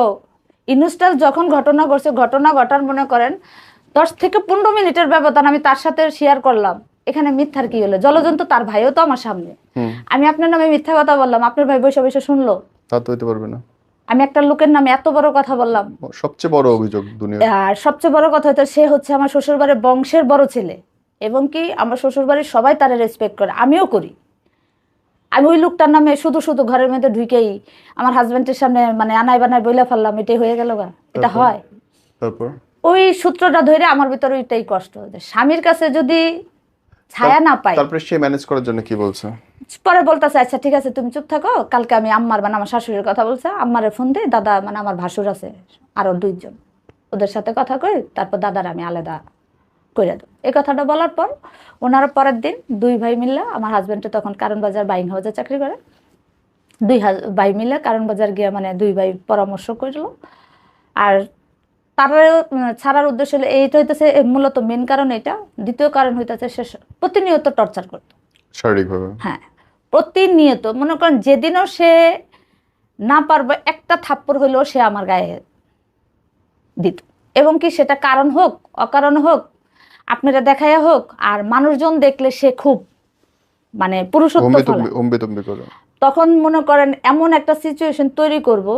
Speaker 1: ইনুস্টার যখন ঘটনা ঘটছে, ঘটনা ঘটার মনে করেন 10 থেকে 15 মিনিটের ব্যবধান আমি তার সাথে শেয়ার করলাম। এখানে মিথ্যার কি হলো? জলজন্তু তার ভাইও তো আমার সামনে। আমি আপনার নামে মিথ্যা কথা বললাম, আপনার ভাই বসে বসে শুনলো।
Speaker 2: তা তো হইতে পারবে না।
Speaker 1: আমি একটা লোকের নামে এত বড় কথা বললাম।
Speaker 2: সবচেয়ে বড় অভিযোগ দুনিয়ার।
Speaker 1: আর সবচেয়ে বড় কথা হচ্ছে সে হচ্ছে আমার শ্বশুরবাড়ির বংশের বড় ছেলে, এবং কি আমার শ্বশুরবাড়ির সবাই তারে রেসপেক্ট করে, আমিও করি। আমি ওই লোকটার নামে শুধু শুধু ঘরের মধ্যে ঢুকেই আমার হাজবেন্ডের সামনে মানে আনাই বানাই বইলা ফেললাম, এটাই হয়ে গেল গা? এটা হয়?
Speaker 2: তারপর
Speaker 1: ওই সূত্রটা ধরে আমার ভিতরে ওইটাই কষ্ট, যে স্বামীর কাছে যদি ছায়া না পাই।
Speaker 2: তারপরে সে ম্যানেজ করার জন্য কি বলছে?
Speaker 1: পরে বলতেছে আচ্ছা ঠিক আছে তুমি চুপ থাকো, কালকে আমি আম্মার মানে আমার শাশুড়ির কথা বলছে, আম্মারে ফোন দিয়ে দাদা মানে আমার ভাসুর আছে আরো 2 জন, ওদের সাথে কথা কই, তারপর দাদার আমি আলাদা করে দেবো। এই কথাটা বলার পর ওনারা পরের দিন 2 ভাই মিললে, আমার হাজবেন্ডে তখন কারণ বাজার বাইং হাউসে চাকরি করে, 2 ভাই মিলে কারণ বাজার গিয়ে মানে 2 ভাই পরামর্শ করলো। আর তারা ছাড়ার উদ্দেশ্য হলো এইটা হইতেছে মূলত মেন কারণ এটা। দ্বিতীয় কারণ হইতেছে সে প্রতিনিয়ত টর্চার করতো।
Speaker 2: শারীরিকভাবে?
Speaker 1: হ্যাঁ, প্রতিনিয়ত মনে করেন যেদিনও সে না পারবে একটা থাপ্পড় হইলেও সে আমার গায়ে দিত, এবং কি সেটা কারণ হোক অকারণ হোক, আপনারা দেখাইয়া হোক, আর মানুষজন দেখলে সে খুব মানে পুরুষত্ব ফলায়।
Speaker 2: অম্বিতম্বি করে।
Speaker 1: তখন মনে করেন এমন একটা সিচুয়েশন তৈরি করব,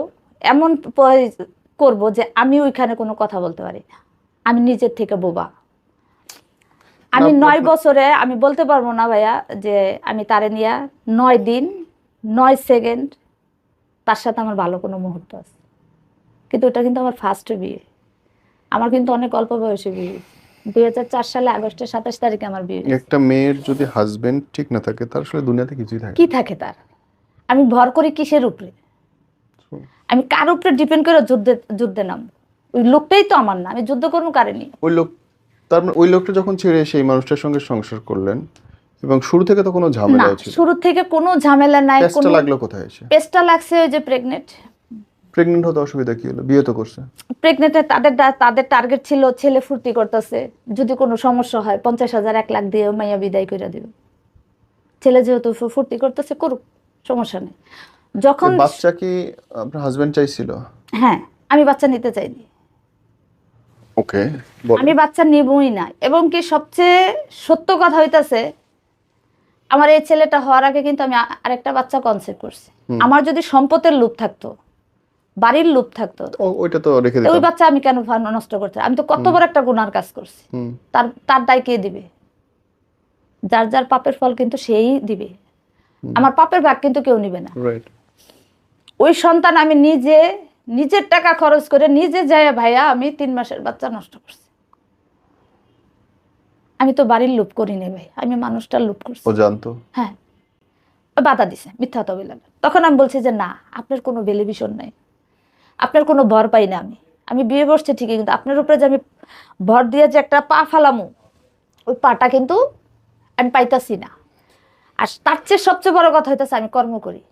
Speaker 1: এমন করব যে আমি ওইখানে কোনো কথা বলতে পারি না, আমি নিজের থেকে বোবা। আমি 9 বছরে আমি বলতে পারবো না ভাইয়া যে আমি তারে নিয়ে 9 দিন 9 সেকেন্ড তার সাথে আমার ভালো কোনো মুহূর্ত আছে। কিন্তু ওটা কিন্তু আমার ফার্স্ট বিয়ে, আমার কিন্তু অনেক অল্প বয়সে বিয়ে। 2004 সালে আগস্টের 27 তারিখে আমার বিয়ে।
Speaker 2: একটা মেয়ের যদি হাজবেন্ড ঠিক না থাকে তার আসলে দুনিয়াতে কিছুই থাকে
Speaker 1: কি থাকে তার? আমি ভর করি কিসের উপরে? আমি কার উপরে ডিপেন্ড করে যুদ্ধে নামবো? ওই লোকটাই তো আমার না, আমি যুদ্ধ করবো কারেনি।
Speaker 2: ওই লোক, তার মানে ওই লোকটা যখন ছেড়ে সেই মানুষটার সঙ্গে সংসার করলেন, এবং শুরু থেকে তো কোনো
Speaker 1: না,
Speaker 2: ঝামেলা ছিল?
Speaker 1: শুরু থেকে কোনো ঝামেলা নাই।
Speaker 2: পেস্টটা লাগলো কোথায় এসে?
Speaker 1: পেস্টটা লাগছে ওই যে প্রেগনেন্ট।
Speaker 2: প্রেগনেন্ট হতে অসুবিধা কি হলো? বিয়ে তো করছে।
Speaker 1: প্রেগনেন্টে তাদের টার্গেট ছিল ছেলে ফুর্তি করতেছে, যদি কোনো সমস্যা হয় 50,000 1 লাখ দিয়ে মাইয়া বিদায় করে দিবে। ছেলে যেহেতু ফুর্তি করতেছে করুক, সমস্যা নেই। যখন
Speaker 2: বাচ্চা কি আপনার হাজবেন্ড চাইছিল?
Speaker 1: হ্যাঁ, আমি বাচ্চা নিতে চাইনি।
Speaker 2: ওকে,
Speaker 1: আমি বাচ্চা নিবই না, এবং কি সবচেয়ে সত্য কথা হইতাছে আমার এই ছেলেটা হওয়ার আগে কিন্তু আমি আরেকটা বাচ্চা কনসেপ্ট করছি। আমার যদি সম্পদের লোভ থাকতো, বাড়ির লোভ থাকতো,
Speaker 2: ওইটা তো রেখে
Speaker 1: ওই
Speaker 2: দিতাম।
Speaker 1: বাচ্চা আমি কেন নষ্ট করতে? আমি তো কত বড় একটা গুনার কাজ করছি। তার তার দায় কে দিবে? যার যার পাপের ফল কিন্তু সেই দিবে। আমার পাপের ভাগ কিন্তু কেউ নিবে না।
Speaker 2: রাইট।
Speaker 1: ওই সন্তান আমি নিজের টাকা খরচ করে নিজে যায় ভাইয়া আমি 3 মাসের বাচ্চা নষ্ট করছি। আমি তো বাড়ির লোভ করিনি ভাই, আমি মানুষটার লোভ করছি।
Speaker 2: ও জানতো?
Speaker 1: হ্যাঁ, ও বাধা দিছে, মিথ্যা কথা বললাম। তখন আমি বলছি যে না, আপনার কোনো ভ্যালুয়েশন নাই, আপনার কোনো ভর পাই না। আমি বিয়ে বসছি ঠিকই, কিন্তু আপনার উপরে যে আমি ভর দিয়ে যে একটা পা ফালামু, ওই পাটা কিন্তু আমি পাইতাছি না। আর তার চেয়ে সবচেয়ে বড় কথা হইতেছে আমি কর্ম করি।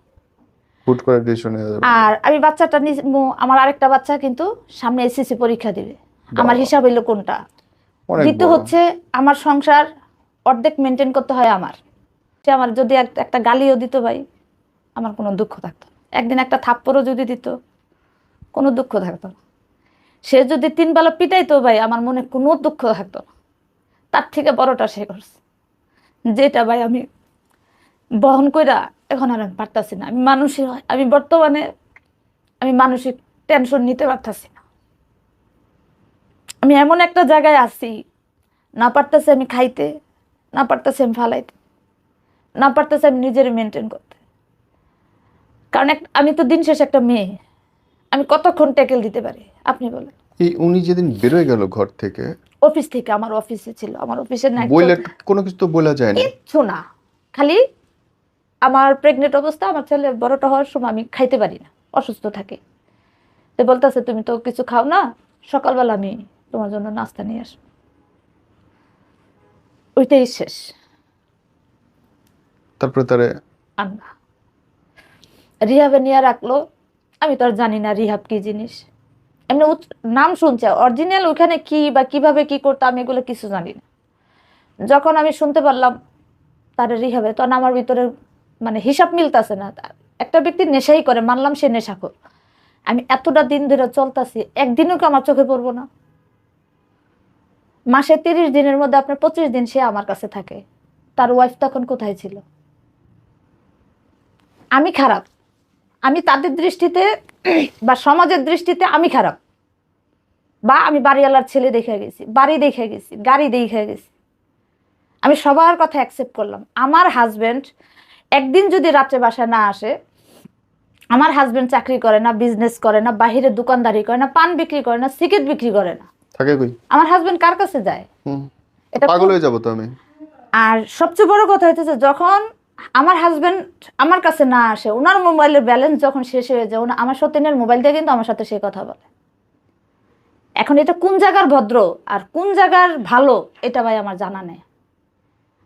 Speaker 2: হুট করে ডিসিশন নিয়ে যাবে।
Speaker 1: আর আমি বাচ্চাটা আমার আরেকটা বাচ্চা কিন্তু সামনে এসএসসি পরীক্ষা দিবে। আমার হিসাব হইলো কোনটা?
Speaker 2: অনেক
Speaker 1: দ্বিতীয়
Speaker 2: বড়।
Speaker 1: হচ্ছে আমার সংসার অর্ধেক মেনটেন করতে হয় আমার। সে আমার যদি একটা গালিও দিত ভাই, আমার কোনো দুঃখ থাকতো না। একদিন একটা থাপ্পড়ও যদি দিত, কোনো দুঃখ থাকতো না। সে যদি 3 বেলা পিটাইতো ভাই, আমার মনে কোনো দুঃখ থাকতো না। তার থেকে বড়টা সে করছে, যেটা ভাই আমি বহন কইরা এখন আর আমি পারতাছি না। আমি বর্তমানে মানসিক টেনশন নিতে পারতাছি না। আমি এমন একটা জায়গায় আছি, না পারতাছি আমি খাইতে, না পারতাছি আমি ফালাইতে, না পারতাছি আমি নিজের মেনটেন করতে। কারণ আমি তো দিন শেষে একটা মেয়ে, আমি কতক্ষণ ট্যাকেল দিতে পারি আপনি বলেন?
Speaker 2: এই উনি যেদিন বেরোয় গেল ঘর থেকে,
Speaker 1: অফিস থেকে, আমার অফিসে ছিল, আমার অফিসের নাইট
Speaker 2: বইলে কোনো কিছু তো বলা যায় না।
Speaker 1: কিচ্ছু না, খালি আমার প্রেগনেন্ট অবস্থা, আমার ছেলে বড়টা হওয়ার সময় আমি খাইতে পারি না, অসুস্থ থাকি। তো বলতেছে তুমি তো কিছু খাও না, সকালবেলা আমি তোমার জন্য নাস্তা নিয়ে আসবো। ওইটাই শেষ।
Speaker 2: তারপরে তারে
Speaker 1: আন্না রিহাবে নিয়ে রাখলো। আমি তো আর জানি না রিহাব কি জিনিস, এমনি নাম শুনছে, অরিজিনাল ওখানে কি বা কিভাবে কি করতে আমি এগুলো কিছু জানি না। যখন আমি শুনতে পারলাম তার রিহাবে, তখন আমার ভিতরে মানে হিসাব মিলতেছে না। একটা ব্যক্তি নেশাই করে, মানলাম সে নেশাখোর, আমি এতটা দিন ধরে চলতেছি, একদিনও কি আমার চোখে পড়বো না? মাসে 30 দিনের মধ্যে আপনার 25 দিন সে আমার কাছে থাকে। তার ওয়াইফ তখন কোথায় ছিল? আমি খারাপ, আমি তাদের দৃষ্টিতে বা সমাজের দৃষ্টিতে আমি খারাপ, বা আমি বাড়িওয়ালার ছেলে দেখে গেছি, বাড়ি দেখে গেছি, গাড়ি দেখে গেছি, আমি সবার কথা অ্যাকসেপ্ট করলাম। আমার হাজবেন্ড একদিন যদি রাত্রে বাসায় না আসে, আমার হাজবেন্ড চাকরি করে না, বিজনেস করে না, বাহিরে দোকানদারি করে না, পান বিক্রি করে না, সিগারেট বিক্রি করে না,
Speaker 2: থাকে কই?
Speaker 1: আমার হাজবেন্ড কার কাছে যায়? এটা
Speaker 2: পাগল হয়ে যাবো তো আমি।
Speaker 1: আর সবচেয়ে বড় কথা হচ্ছে, যখন আমার হাজবেন্ড আমার কাছে না আসে, ওনার মোবাইলের ব্যালেন্স যখন শেষ হয়ে যায়, আমার সতীনের মোবাইল দিয়ে কিন্তু আমার সাথে সে কথা বলে। এখন এটা কোন জায়গার ভদ্র আর কোন জায়গার ভালো, এটা ভাই আমার জানা নেই,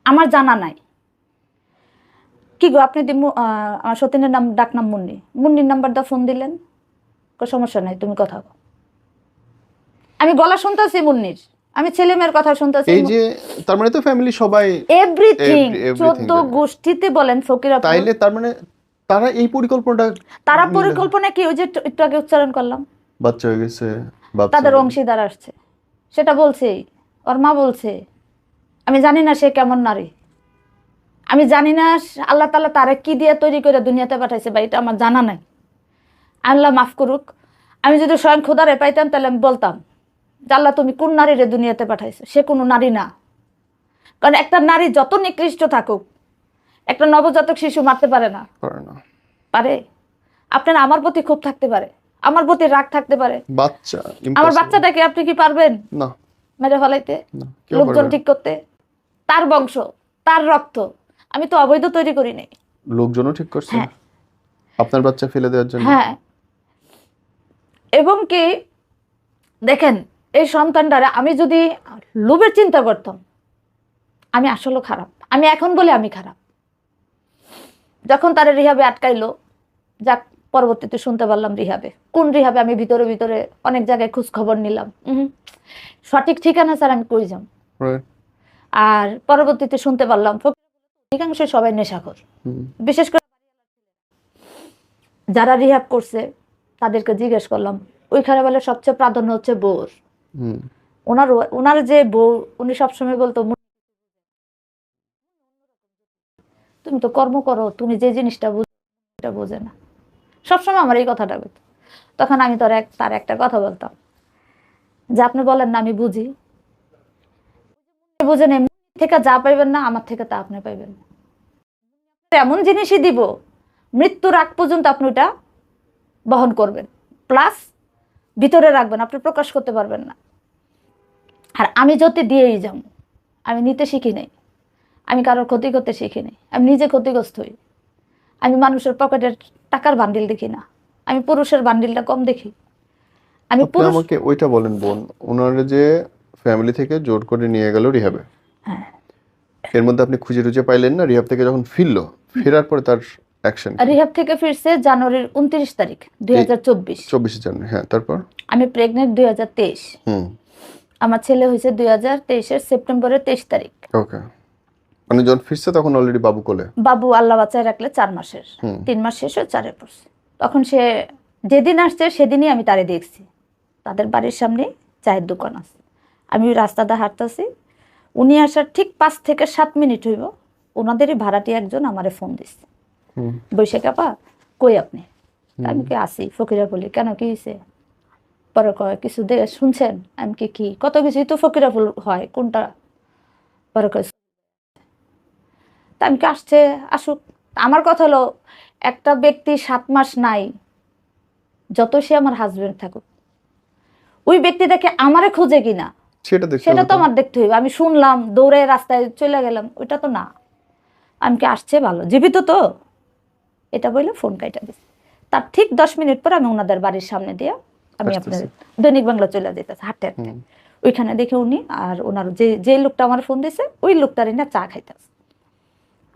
Speaker 1: আমার জানা নাই। কি গো আপনি আমার সতীনের নাম ডাকনাম মুন্নি, মুন্নির নাম্বার দা ফোন দিলেন, সমস্যা নাই তুমি কথা বলো। আমি গলা শুনতেছি মুন্নির, আমি ছেলে মেয়ের কথা শুনতেছি,
Speaker 2: এই যে তার মানে তো ফ্যামিলি সবাই
Speaker 1: এভরিথিং,
Speaker 2: everything
Speaker 1: 14 গোষ্ঠীতে বলেন ফকিরা,
Speaker 2: তাইলে তার মানে তারা এই পরিকল্পনাটা,
Speaker 1: তারা পরিকল্পনা কি, ওই যে একটু আগে উচ্চারণ করলাম,
Speaker 2: বাচ্চা হয়ে গেছে, বাচ্চা
Speaker 1: তাদের অংশীদার আসছে, সেটা বলছেই, ওর মা বলছে। আমি জানি না সে কেমন নারী, আমি জানি না আল্লাহ তাআলা তারে কি দিয়ে তৈরি করে দুনিয়াতে পাঠাইছে, বা এটা আমার জানা নাই। আল্লাহ মাফ করুক, আমি যদি স্বয়ং খোদারে পাইতাম তাহলে আমি বলতাম যে আল্লাহ তুমি কোন নারীরে দুনিয়াতে পাঠাইছো, সে কোনো নারী না। কারণ একটা নারী যত নিকৃষ্ট থাকুক, একটা নবজাতক শিশু মারতে পারে না?
Speaker 2: পারে না।
Speaker 1: পারে? আপনার আমার প্রতি ক্ষোভ থাকতে পারে, আমার প্রতি রাগ থাকতে পারে,
Speaker 2: বাচ্চা
Speaker 1: আমার বাচ্চাটাকে আপনি কি পারবেন
Speaker 2: না
Speaker 1: মেরে ফেলাইতে,
Speaker 2: না, কেউ
Speaker 1: লোকজন
Speaker 2: পারবে না।
Speaker 1: ঠিক করতে? তার বংশ, তার রক্ত, আমি তো অবৈধ তৈরি করি নাই।
Speaker 2: লোকজনও ঠিক করছে
Speaker 1: হ্যাঁ
Speaker 2: আপনার বাচ্চা ফেলে দেওয়ার জন্য।
Speaker 1: হ্যাঁ, এবং কি দেখেন, এই সন্তানটারা আমি যদি লোভের চিন্তা করতাম, আমি আসলে খারাপ, আমি এখন বলি আমি খারাপ। যখন তারা রিহাবে আটকাইলো, যাক পরবর্তীতে শুনতে পারলাম রিহাবে, কোন রিহাবে, আমি ভিতরে ভিতরে অনেক জায়গায় খোঁজ খবর নিলাম, সঠিক ঠিকানা স্যার আমি কই যাব।
Speaker 2: Right.
Speaker 1: আর পরবর্তীতে শুনতে পারলাম অধিকাংশ সবাই নেশাখোর, বিশেষ করে যারা রিহাব করছে তাদেরকে জিজ্ঞেস করলাম, ওইখানে বলে সবচেয়ে প্রাধান্য হচ্ছে বউর। ওনার যে বউ, উনি সবসময় বলতো তুমি তো কর্ম করো, তুমি যে জিনিসটা বুঝো বোঝে না, সবসময় আমার এই কথাটা বলতো। তখন আমি তার একটা কথা বলতাম যে আপনি বলেন না আমি বুঝি, বুঝে নেই থেকে যা পাইবেন না, আমার থেকে তা আপনি পাইবেন না। এমন জিনিসই দিব মৃত্যুর আগ পর্যন্ত আপনি ওটা বহন করবেন, প্লাস ভিতরে রাখবেন, আপনি প্রকাশ করতে পারবেন না। আর আমি যদি দিয়েই যাব, আমি নিতে শিখি নাই, আমি কারোর ক্ষতি করতে শিখি নাই, আমি নিজে ক্ষতিগ্রস্ত হই। আমি মানুষের পকেটের টাকার বান্ডিল দেখি না, আমি পুরুষের বান্ডিলটা কম দেখি। আমি
Speaker 2: আমাকে ওইটা বলেন বোন, ওনারা যে ফ্যামিলি থেকে জোর করে নিয়ে গেল রিহাবে, এর মধ্যে আপনি খুঁজে টুজে পাইলেন না? রিহাব থেকে যখন ফিরলো, ফেরার পরে তার অ্যাকশন?
Speaker 1: রিহাব থেকে ফিরছে জানুয়ারির 29 তারিখ 2024।
Speaker 2: 24 জানুয়ারি, হ্যাঁ। তারপর
Speaker 1: আমি প্রেগনেন্ট 2023, আমার ছেলে হয়েছে 2023-এর সেপ্টেম্বরের 23 তারিখ।
Speaker 2: ওকে, মানে যখন ফিরছে তখন অলরেডি বাবু কোলে?
Speaker 1: বাবু আল্লাহ বাঁচায় রাখলে 4 মাসের, 3 মাস শেষ হয়ে 4-এ পড়ছে। তখন সে যেদিন আসছে সেদিনই আমি তারে দেখছি, তাদের বাড়ির সামনে চায়ের দোকান আছে, আমি ওই রাস্তাটা হাঁটতেছি, উনি আসার ঠিক 5 থেকে 7 মিনিট হইব, ওনাদেরই ভাড়াটি একজন আমারে ফোন দিচ্ছে, বৈশাখ আপা কই আপনি? আমি কি আসি ফকিরা বলি, কেন কি হয়েছে? পরে কয় কিছু শুনছেন? আমি কি কত কিছুই তো ফকিরা ফুল হয়, কোনটা? পরে কয় তা আমি কি আসছে আসুক। আমার কথা হলো, একটা ব্যক্তি 7 মাস নাই, যত সে আমার হাজবেন্ড থাকুক, ওই ব্যক্তিটাকে আমারে খুঁজে কিনা সেটা তো আমার দেখতে হইবে। আমি শুনলাম দৌড়ে রাস্তায় চলে গেলাম, ওইটা তো না। আমি কি আসছে ভালো, জীবিত তো, এটা বললে ফোন কাইটা দিচ্ছে। তার ঠিক 10 মিনিট পর আমি ওনাদের বাড়ির সামনে দিয়ে আমি আপনার দৈনিক বাংলা চলে যেতেছে হাঁটতে হাঁটতে, ওইখানে দেখে উনি আর ওনার যে লোকটা আমার ফোন দিয়েছে, ওই লোকটারই না চা খাইতেছে।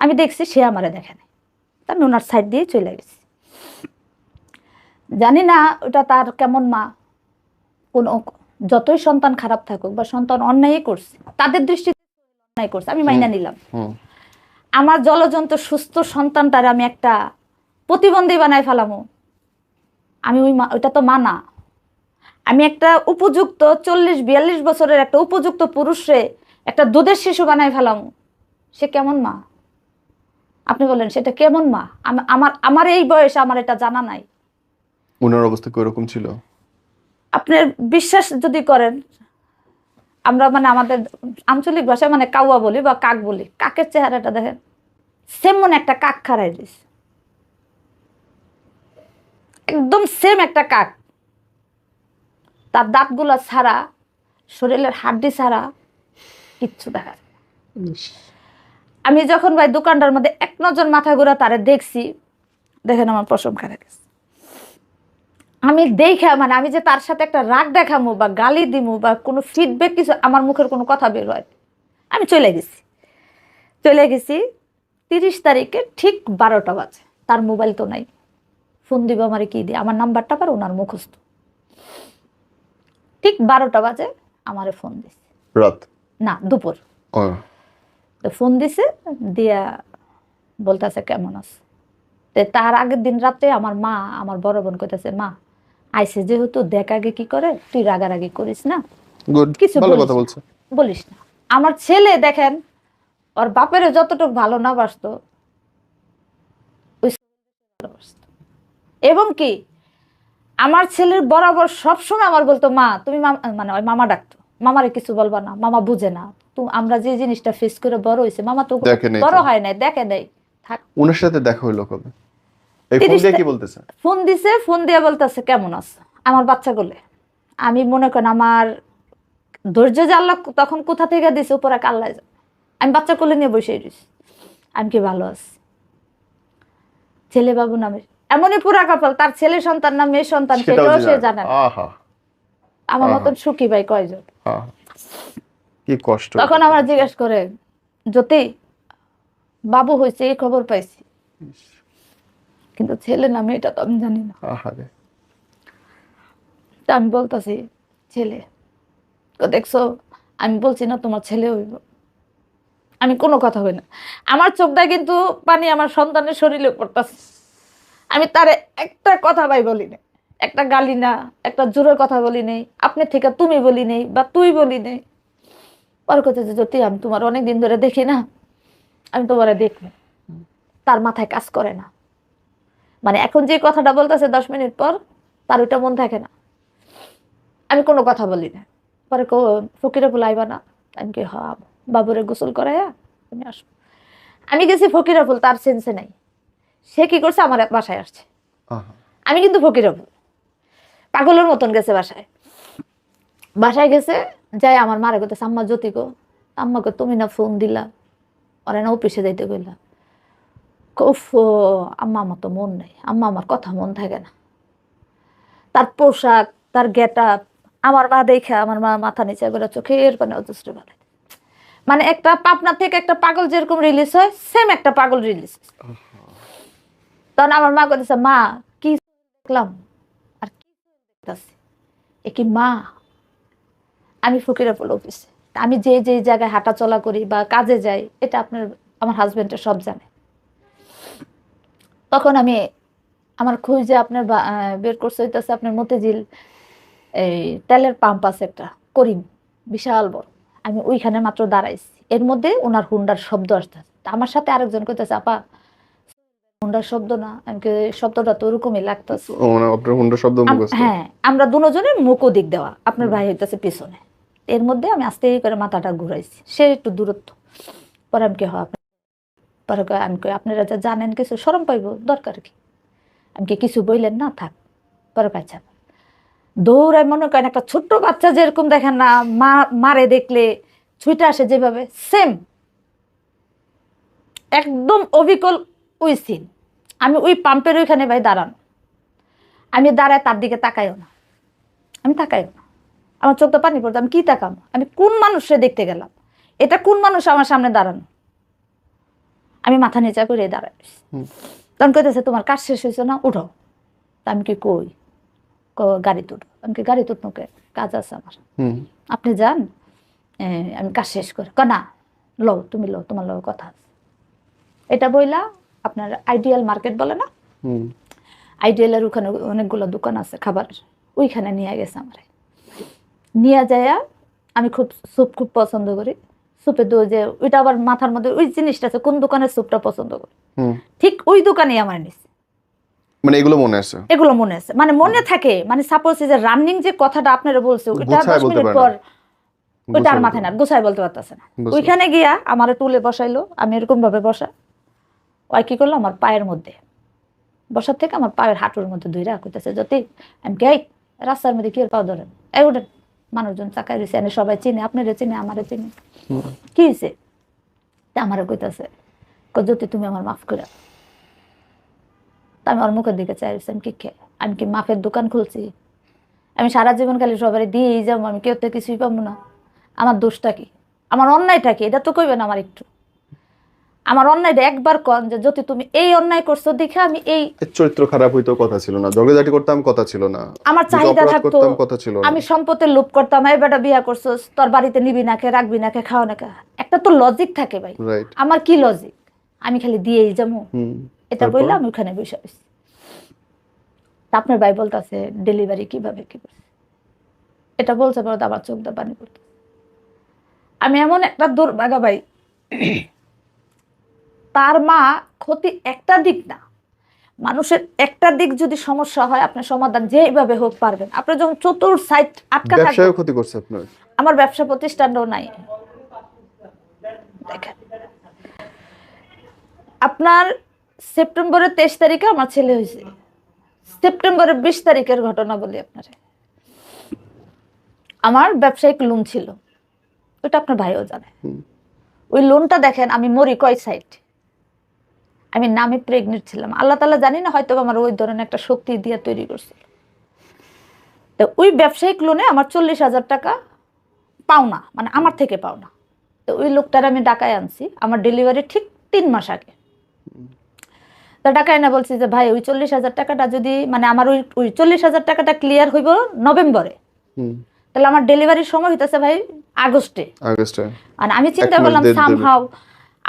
Speaker 1: আমি দেখছি সে আমারে দেখে নাই, তার ওনার সাইড দিয়ে চলে গেছি। জানি না ওটা তার কেমন মা, কোন যতই সন্তান খারাপ থাকুক বা সন্তান অন্যায় করছে, তাদের দৃষ্টিতে অন্যায় করছে, আমি মাইনা নিলাম। আমার জলজন্ত সুস্থ সন্তানটারে আমি একটা প্রতিবন্ধী বানাই ফেলামো, আমি ওইটা তো মা না। আমি একটা উপযুক্ত 40-42 বছরের একটা উপযুক্ত পুরুষে একটা দুধের শিশু বানাই ফেলামো, সে কেমন মা? আপনি বলেন সেটা কেমন মা? আমার আমার এই বয়সে আমার এটা জানা নাই।
Speaker 2: ওনার অবস্থা কিরকম ছিল?
Speaker 1: আপনার বিশ্বাস যদি করেন, আমরা মানে আমাদের আঞ্চলিক ভাষায় মানে কাউয়া বলি বা কাক বলি, কাকের চেহারাটা দেখেন, সেম মনে একটা কাক খাড়াই দিছে, একদম সেম একটা কাক। তার দাঁতগুলো ছাড়া, শরীরের হাড্ডি ছাড়া কিচ্ছু দেখা যায় না। আমি যখন ভাই দোকানটার মধ্যে এক নজর মাথা ঘুরা তারে দেখছি, দেখেন আমার পশম খারাপ গেছে। আমি দেখা মানে আমি যে তার সাথে একটা রাগ দেখামু বা গালি দিমু বা কোনো ফিডব্যাক কিছু, আমার মুখের কোনো কথা বের হয়, আমি চলে গেছি। 30 তারিখে ঠিক 12টা বাজে, তার মোবাইল তো নাই, ফোন দিব আমারে কি দিয়ে, আমার নাম্বারটা পার ওনার মুখস্থ। ঠিক 12টা বাজে আমারে ফোন দিছে,
Speaker 2: রাত
Speaker 1: না দুপুর। তো ফোন দিছে, দিয়া বলতেছে কেমন আছে। তার আগের দিন রাতে আমার মা, আমার বড় বোন কইতেছে, মা আইসে যেহেতু দেখ আগে কি করে, তুই রাগারাগি করিস না,
Speaker 2: গুড,
Speaker 1: কিছু
Speaker 2: ভালো কথা বলছে,
Speaker 1: বলিস না। আমার ছেলে দেখেন, ওর বাপের যতটুকু ভালো না বাসতো, এবং কি আমার ছেলের বরাবর সবসময় আমার বলতো, মা তুমি মানে ওই মামা ডাকতো, মামারে কিছু বলবা না, মামা বুঝে না, তুমি আমরা যে জিনিসটা ফেস করে বড় হয়েছে, মামা তো বড় হয় নাই, দেখে নাই।
Speaker 2: ওনার সাথে দেখা হইলো কবে? এই ফোন দিয়ে কি বলতেছে?
Speaker 1: ফোন দিছে, ফোন দিয়ে বলতেছে কেমন আছে আমার বাচ্চা গুলে। আমি মনে করেন আমার ধৈর্য যে আল্লাহ তখন কোথা থেকে দিছে, উপরে আল্লাহ জানে। আমি বাচ্চা কোলে নিয়ে বসে রয়েছি, আমি কি ভালো আছি। ছেলে বাবু নামে এমনই পুরা কপাল, তার ছেলে সন্তান না মেয়ে সন্তান সেটাও সে জানে না। আমার মতন সুখী ভাই কয়জন?
Speaker 2: কি কষ্ট।
Speaker 1: তখন আমার জিজ্ঞেস করে, জ্যোতি বাবু হয়েছে এই খবর পাইছি, কিন্তু ছেলে না মেয়েটা তো আমি জানি না। তা আমি বলতেছি ছেলে, দেখছো আমি বলছি না তোমার ছেলে হইব, আমি কোনো কথা হই না। আমার চোখটা কিন্তু পানি আমার সন্তানের শরীরে পড়তেছে। আমি তারে একটা কথা ভাই বলি না, একটা গালি না, একটা জোরের কথা বলি নেই, আপনি থেকে তুমি বলি নেই বা তুই বলি নেই। পরে কথা যে জ্যোতি আমি তোমার অনেকদিন ধরে দেখি না, আমি তোমারে দেখবো। তার মাথায় কাজ করে না, মানে এখন যে কথাটা বলতেছে 10 মিনিট পর তার ওইটা মন থাকে না। আমি কোনো কথা বলি না। পরে ফকিরে ফুলাইবা না, আমি কি হব, বাবুরে গোসল করাইয়া আমি আসবো। আমি গেছি ফকিরা ফুল, তার সেন্সে নাই। সে কি করছে, আমার বাসায় আসছে। আমি কিন্তু ফকিরা ফুল পাগলের মতন গেছে বাসায়। বাসায় গেছে, যাই আমার মারে করতেছে, আম্মা জ্যোতি গো, আম্মাকে তুমি না ফোন দিলা, ওরা না অফিসে যাইতে গেলা। উফ আম্মা আমার তো মন নেই, আম্মা আমার কথা মন থাকে না। তার পোশাক, তার গেট আপ, আমার মা দেখে আমার মা মাথা নিচে করে চোখের পানে অজস্র বলে, মানে একটা পাবনা থেকে একটা পাগল যেরকম রিলিজ হয়, সেম একটা পাগল রিলিজ। তখন আমার মা বলতেছে, মা কি দেখলাম আর কি দেখতেছি, এ কি মা? আমি ফকিরাপুর অফিসে, আমি যে যে জায়গায় হাঁটা চলা করি বা কাজে যাই, এটা আমার হাজবেন্ডের সব জানে। তখন আমি আমার খুঁজে আপনার বের করতে হইতেছে, আপনার মতিঝিল এই তেলের পাম্প আছে একটা, করিম, বিশাল বড়। আমি ওইখানে মাত্র দাঁড়াইছি, এর মধ্যে ওনার হুন্ডার শব্দ আসতেছে। আমার সাথে আরেকজন কইতেছে, আপা হুন্ডার শব্দ না, আমি শব্দটা তো ওরকমই লাগতেছে। হ্যাঁ, আমরা দুজনের মুখও দিক দেওয়া, আপনার ভাই হইতেছে পিছনে। এর মধ্যে আমি আস্তে করে মাথাটা ঘুরাইছি, সে একটু দূরত্ব। পরে আমি কি হয় পরে আমি কই আপনারা যা জানেন কিছু শরম পাইব, দরকার কি? আমি কি কিছু বললেন না, থাক। পরে পাইছা দৌড়ায়, মনে করেন একটা ছোট্ট বাচ্চা যেরকম দেখেন না মারে দেখলে ছুটে আসে যেভাবে, সেম একদম অবিকল ওই সিন। আমি ওই পাম্পের ওইখানে ভাই দাঁড়ানো, আমি দাঁড়ায় তার দিকে তাকাইও না, আমি তাকাইও না, আমার চোখ তো পানি পড়তো। আমি কি তাকাম, আমি কোন মানুষে দেখতে গেলাম, এটা কোন মানুষ আমার সামনে দাঁড়ানো? আমি মাথা নিচা করে দাঁড়াই। তখন কইতেছে, তোমার কাজ শেষ হয়েছে না, উঠো। তা আমি কি কই, গাড়ি তুলো। আমি কি গাড়ি তুলনো কে, কাজ আছে আমার।
Speaker 2: হুম
Speaker 1: আপনি যান, আমি কাজ শেষ করে না, লও তুমি লও, তোমার লও কথা আছে। এটা বইলা আপনার আইডিয়াল মার্কেট বলে না,
Speaker 2: হুম
Speaker 1: আইডিয়ালের ওখানে অনেকগুলো দোকান আছে খাবারের, ওইখানে নিয়ে গেছে আমারে। নিয়ে যাইয়া আমি খুব স্যুপ খুব পছন্দ করি, স্যুপে দই যে ওইটা আবার মাথার মধ্যে ওই জিনিসটা আছে কোন দোকানের স্যুপটা পছন্দ করি,
Speaker 2: হুম
Speaker 1: ঠিক ওই দোকানেই আমার নিচ্ছে।
Speaker 2: মানে এগুলো মনে আছে?
Speaker 1: এগুলো মনে আছে, মানে মনে থাকে, মানে সাপোজ যে রানিং যে কথাটা আপনারা বলছে ওইটা
Speaker 2: গুছায়
Speaker 1: 10
Speaker 2: বলতে
Speaker 1: মিনিট
Speaker 2: পারে
Speaker 1: পর
Speaker 2: না।
Speaker 1: ওইটা আর
Speaker 2: গুছায়
Speaker 1: মাথায়
Speaker 2: বলতে
Speaker 1: না, গোছায় বলতে পারতেছে না।
Speaker 2: বুঝলাম।
Speaker 1: ওইখানে গিয়া আমার টুলে বসাইলো, আমি এরকম ভাবে বসা, ওই কি করলো আমার পায়ের মধ্যে বসার থেকে আমার পায়ের হাঁটুর মধ্যে ধইরা কইতেছে যদি, আমি কে রাস্তার মধ্যে কি আর পাও ধরেন, এই ওঠেন, মানুষজন চাকায় রয়েছে, এনে সবাই চিনে, আপনারে চিনে, আমারে চিনে, কি হয়েছে? আমারে কইতাছে যদি তুমি আমার মাফ করে। তা আমি ওর মুখের দিকে চাইছি, আমি কি খেয়ে, আমি কি মাফের দোকান খুলছি? আমি সারা জীবন খালি সবাই দিয়েই যাবো, আমি কেউ তো কিছুই পাবো না? আমার দোষটা কি, আমার অন্যায়টা কি, এটা তো কইবেন আমার একটু। আমার অন্যায়টা একবার কন যে যদি তুমি এই অন্যায় করছো দেখে আমি এই,
Speaker 2: এর চরিত্র খারাপ হইতো কথা ছিল না, ঝগড়াঝাটি করতাম কথা ছিল না,
Speaker 1: আমার
Speaker 2: দুটো
Speaker 1: চাহিদা
Speaker 2: অপরাধ
Speaker 1: থাকতো,
Speaker 2: করতাম কথা ছিল না।
Speaker 1: আমি সম্পদের লোভ করতাম, এই বেটা বিয়া করছোস, তোর বাড়িতে নিবি না কে, রাখবি না কে, খাওয়া না কে, একটা তো লজিক থাকে ভাই।
Speaker 2: রাইট।
Speaker 1: আমার কি লজিক, আমি খালি দিয়েই যাবো,
Speaker 2: হুম
Speaker 1: এটা
Speaker 2: তারপর?
Speaker 1: বললাম ওখানে বসে বসে। তা আপনার ভাই বলতেছে ডেলিভারি কিভাবে কি করছে, এটা বলছে পরে আবার চোখ দিয়ে পানি পড়তে। আমি এমন একটা দুর্ভাগা ভাই, তার মা ক্ষতি একটা দিক না, মানুষের একটা দিক যদি সমস্যা হয় আপনার সমাধান যেভাবে হোক পারবেন। আপনার যখন চতুর সাইড আটকা থাকবে,
Speaker 2: ব্যবসায় ক্ষতি করছে আপনার?
Speaker 1: আমার ব্যবসা প্রতিষ্ঠানটাও নাই। দেখেন আপনার সেপ্টেম্বরের 23 তারিখে আমার ছেলে হয়েছে, সেপ্টেম্বরের 20 তারিখের ঘটনা বলি আপনারে। আমার ব্যবসায়িক লোন ছিল, ওটা আপনার ভাইও জানে। ওই লোনটা দেখেন আমি মরি কয় সাইড, আমি নামে প্রেগনেন্ট ছিলাম, আল্লাহ তাআলা জানি না হয়তো আমার ওই ধরনের একটা শক্তি দিয়ে তৈরি করছিল। তো ওই ব্যবসায়িক লোনে আমার 40,000 টাকা পাওনা, মানে আমার থেকে পাওনা। তো ওই লোকটার আমি ডাকায় আনছি আমার ডেলিভারি ঠিক 3 মাস আগে। তা ডাকায় না বলছি যে ভাই ওই 40,000 টাকাটা যদি, মানে আমার ওই 40,000 টাকাটা ক্লিয়ার হইব নভেম্বরে, তাহলে আমার ডেলিভারির সময় হইতেছে ভাই আগস্টে। মানে আমি চিন্তা করলাম সামহাউ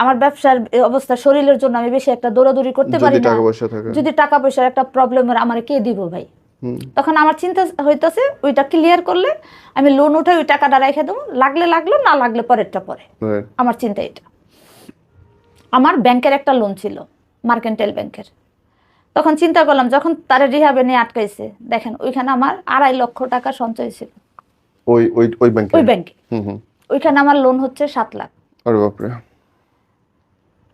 Speaker 1: আমার ব্যবসার অবস্থা, শরীরের জন্য আমি বেশি একটা দৌড়াদৌড়ি করতে পারি না, যদি টাকা পয়সার একটা প্রবলেম হয় আমার কে দিব ভাই। তখন আমার চিন্তা হইতেছে ওইটা ক্লিয়ার করলে আমি লোন উঠে ওই টাকাটা রেখে দেবো, লাগলে লাগলো, না লাগলে পরেরটা পরে। আমার চিন্তা এটা। আমার ব্যাংকের একটা লোন ছিল, মার্কেন্টাইল ব্যাংকের। তখন চিন্তা করলাম যখন তারা রিহাবে নিয়ে আটকাইছে, দেখেন ওইখানে আমার 2.5 লক্ষ টাকা সঞ্চয় ছিল ওই ব্যাংকে। ওইখানে আমার লোন হচ্ছে 7 লাখ।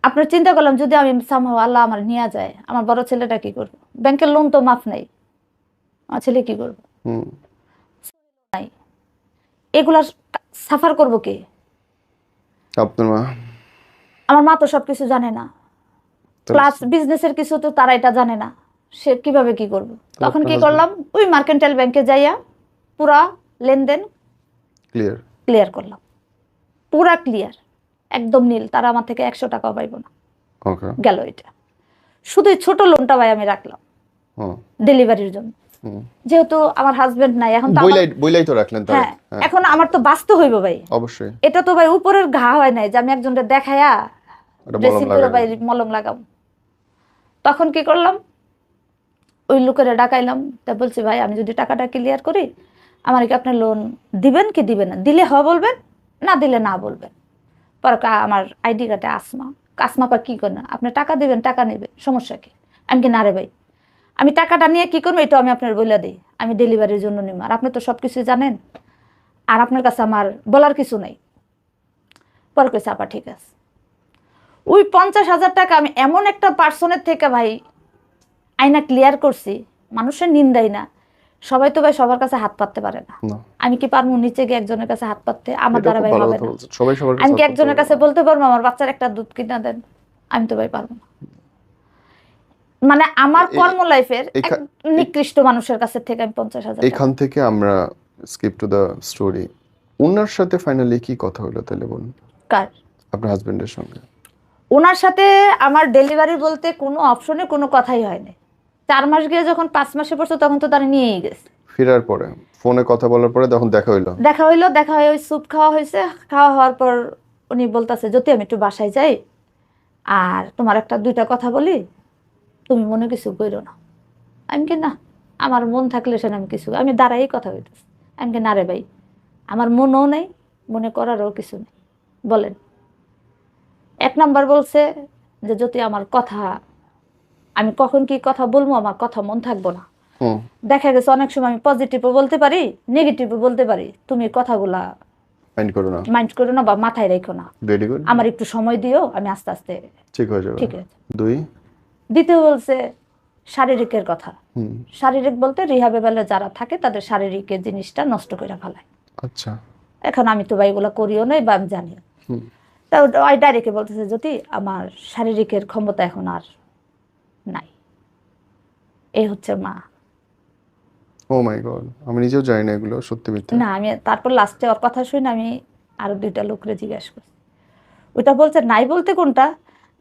Speaker 1: আপনার চিন্তা করলাম যদি আমি সামহাও আল্লাহ আমার নিয়ে যায়, আমার বড় ছেলেটা কি করবো? ব্যাংকের লোন তো মাফ নাই, আমার ছেলে কি করবো? নাই, এগুলা সাফার করবো কে?
Speaker 2: আপনার মা।
Speaker 1: আমার মা তো সবকিছু জানে না, প্লাস বিজনেসের কিছু তো তারা এটা জানে না, সে কিভাবে কি করবে? তখন কি করলাম, ওই মার্কেন্টাইল ব্যাংকে যাইয়া পুরা লেনদেন ক্লিয়ার করলাম, পুরা ক্লিয়ার, একদম নীল, তারা আমার থেকে 100 টাকাও পাইব না। গেল এটা। শুধু ছোট লোনটা ভাই আমি রাখলাম ডেলিভারির জন্য, যেহেতু আমার হাজবেন্ড নাই এখন,
Speaker 2: বইলাই তো রাখলেন।
Speaker 1: হ্যাঁ, এখন আমার তো বাঁচতে হইব ভাই,
Speaker 2: অবশ্যই।
Speaker 1: এটা তো ভাই উপরের ঘা হয় নাই যে আমি একজনকে দেখায়া ড্রেসিং করে ভাই মলম লাগাবো। তখন কি করলাম, ওই লোকেরা ডাকাইলাম, তা বলছি ভাই আমি যদি টাকাটা ক্লিয়ার করি আমার কি আপনি লোন দিবেন কি দিবেন না? দিলে হ বলবেন, না দিলে না বলবেন। পরে আমার আইডি কার্ডে আসমা পর কি করেন, আপনি টাকা দিবেন, টাকা নেবে, সমস্যা কি? আমি কি না রে ভাই, আমি টাকাটা নিয়ে কি করবো এটা আমি আপনার বলে দিই, আমি ডেলিভারির জন্য নিব, আর আপনি তো সব কিছুই জানেন, আর আপনার কাছে আমার বলার কিছু নাই। পরে কইছে আপা ঠিক আছে। ওই 50,000 টাকা আমি এমন একটা পার্সনের থেকে ভাই আইনা ক্লিয়ার করছি, মানুষের নিন্দাই না, সবাই তো ভাই সবার কাছে হাত পাততে পারে না। আমি কি পারবো নিচে গিয়ে একজনের কাছে হাত পাততে? আমার দ্বারা ভাই হবে না। আমি কি একজনের কাছে বলতে পারবো আমার বাচ্চার একটা দুধ কিনা দেন? আমি তো ভাই পারবো না। মানে আমার কর্ম লাইফের নিকৃষ্ট মানুষের কাছে থেকে আমি 50,000।
Speaker 2: এখান থেকে আমরা স্কিপ টু দ্য স্টোরি। ওনার সাথে ফাইনালি কি কথা হলো তাহলে বলুন?
Speaker 1: কার?
Speaker 2: আপনার হাজবেন্ডের সঙ্গে।
Speaker 1: ওনার সাথে আমার ডেলিভারি বলতে কোনো অপশনে কোনো কথাই হয়নি। 4 মাস গিয়ে যখন 5 মাসে পড়ছে তখন তো তারা নিয়েই গেছে।
Speaker 2: ফেরার পরে ফোনে কথা বলার পরে তখন দেখা হইলো?
Speaker 1: দেখা হয়ে ওই স্যুপ খাওয়া হয়েছে। খাওয়া হওয়ার পর উনি বলতেছে, যদি আমি একটু বাসায় যাই আর তোমার একটা দুইটা কথা বলি, তুমি মনে কিছু করো না। আমি কি না, আমার মন থাকলে সেটা আমি কিছু, আমি দাঁড়াই কথা বলতেছি। আমি কি না রে ভাই, আমার মনও নেই, মনে করারও কিছু নেই, বলেন। এক নাম্বার বলছে যে যদি আমার কথা, আমি কখন কি কথা বলবো, আমার কথা মন থাকবো না।
Speaker 2: হুম।
Speaker 1: দেখা গেছে অনেক সময় আমি পজিটিভও বলতে পারি, নেগেটিভও বলতে পারি, তুমি কথাগুলা
Speaker 2: মাইন্ড করো না।
Speaker 1: মাইন্ড করো না বা মাথায় রেখো না,
Speaker 2: ভেরি গুড।
Speaker 1: আমার একটু সময় দিও, আমি আস্তে আস্তে
Speaker 2: ঠিক হয়ে যাবে।
Speaker 1: ঠিক আছে।
Speaker 2: 2।
Speaker 1: দ্বিতীয় বলছে শারীরিকের কথা।
Speaker 2: হুম।
Speaker 1: শারীরিক বলতে রিহাবে বেলা যারা থাকে তাদের শারীরিকের জিনিসটা নষ্ট করে ফেলায়।
Speaker 2: আচ্ছা।
Speaker 1: এখন আমি তো বা এগুলো করিও নাই বা আমি জানি।
Speaker 2: হুম।
Speaker 1: তা ওই ডাইরেক্টে বলতেছে যদি আমার শারীরিকের ক্ষমতা এখন আর নাই, এই হচ্ছে মা।
Speaker 2: ও মাই গড, আমি নিজেও জানি না এগুলো সত্যি মিথ্যা।
Speaker 1: না, আমি তারপর লাস্টে ওর কথা শুনে আমি আরো দুইটা লোকরে জিজ্ঞাসা করছি, ওটা বলছে নাই বলতে কোনটা।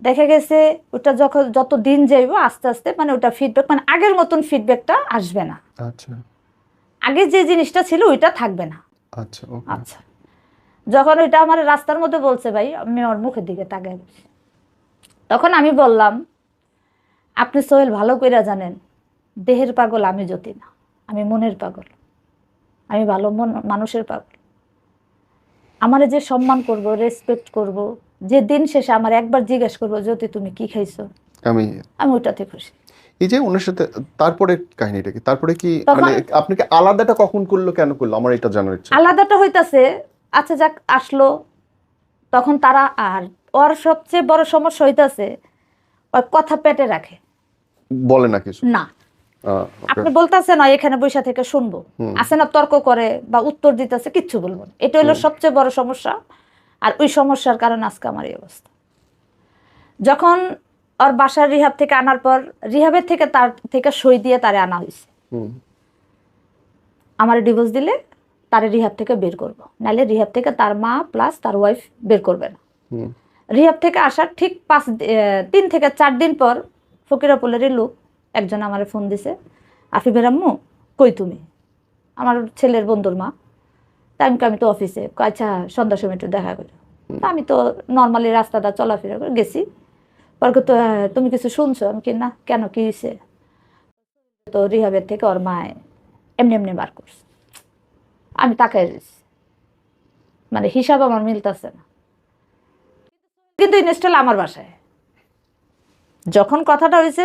Speaker 1: দেখা গেছে ওটা যখন যত দিন যাইব আস্তে আস্তে মানে ওটা ফিডব্যাক মানে আগের মতন ফিডব্যাকটা আসবে না,
Speaker 2: আচ্ছা
Speaker 1: আগে যে জিনিসটা ছিল ওইটা থাকবে না।
Speaker 2: আচ্ছা ওকে।
Speaker 1: আচ্ছা, যখন ওইটা আমার রাস্তার মধ্যে বলছে ভাই, আমি ওর মুখের দিকে তাকাই বলছি। তখন আমি বললাম, আপনি সোহেল ভালো কইরা জানেন দেহের পাগল আমি জ্যোতি না, আমি মনের পাগল, আমি ভালো মন মানুষের পাগল। আমারে যে সম্মান করব, রেসপেক্ট করব, যে দিন শেষে আমার একবার জিজ্ঞেস করবো জ্যোতি তুমি কি খাইছো,
Speaker 2: আমি
Speaker 1: আমি ওইটাতে খুশি।
Speaker 2: এই যে ওনার সাথে তারপরে কাহিনীটা কি, তারপরে কি
Speaker 1: তখন
Speaker 2: মানে আপনাকে আলাদাটা কখন করলো, কেন করলো, আমার এটা জানার ইচ্ছা।
Speaker 1: আলাদাটা হইতাছে, আচ্ছা যাক আসলো, তখন তারা আর ওর সবচেয়ে বড় সমস্যা হইতাছে ওর কথা পেটে রাখে
Speaker 2: বলে না কিছু।
Speaker 1: না।
Speaker 2: ওকে।
Speaker 1: আপনি বলতেছেন না এখানে বৈশা থেকে শুনবো, আছে না তর্ক করে বা উত্তর দিতেছে, কিচ্ছু বলবো না, এটা হলো সবচেয়ে বড় সমস্যা। আর ওই সমস্যার কারণে আজকে আমার এই অবস্থা। যখন ওর বাসার রিহাব থেকে আনার পর, রিহাবের থেকে তার থেকে সই দিয়ে তারে আনা হয়েছে,
Speaker 2: হুম।
Speaker 1: আমার ডিভোর্স দিলে তারে রিহাব থেকে বের করব, নাহলে রিহাব থেকে তার মা প্লাস তার ওয়াইফ বের করবে না।
Speaker 2: হুম।
Speaker 1: রিহাব থেকে আসার ঠিক 3 থেকে 4 দিন পর ফকিরাপুলেরই লোক একজন আমার ফোন দিছে, আফিফের আম্মু কই তুমি, আমার ছেলের বন্ধুর মা। তা আমি তো অফিসে, আচ্ছা সন্ধ্যার সময় একটু দেখা করি। তা আমি তো নর্মালি রাস্তাটা চলাফেরা করে গেছি। পর তো তুমি কিছু শুনছো, আমি কি না, কেন কি হয়েছে, তো রিহাবের থেকে ওর মায় এমনি এমনি বার করছে। আমি তাকাই রয়েছি, মানে হিসাব আমার মিলতেছে না, কিন্তু ইনস্টল আমার বাসায় যখন কথাটা হয়েছে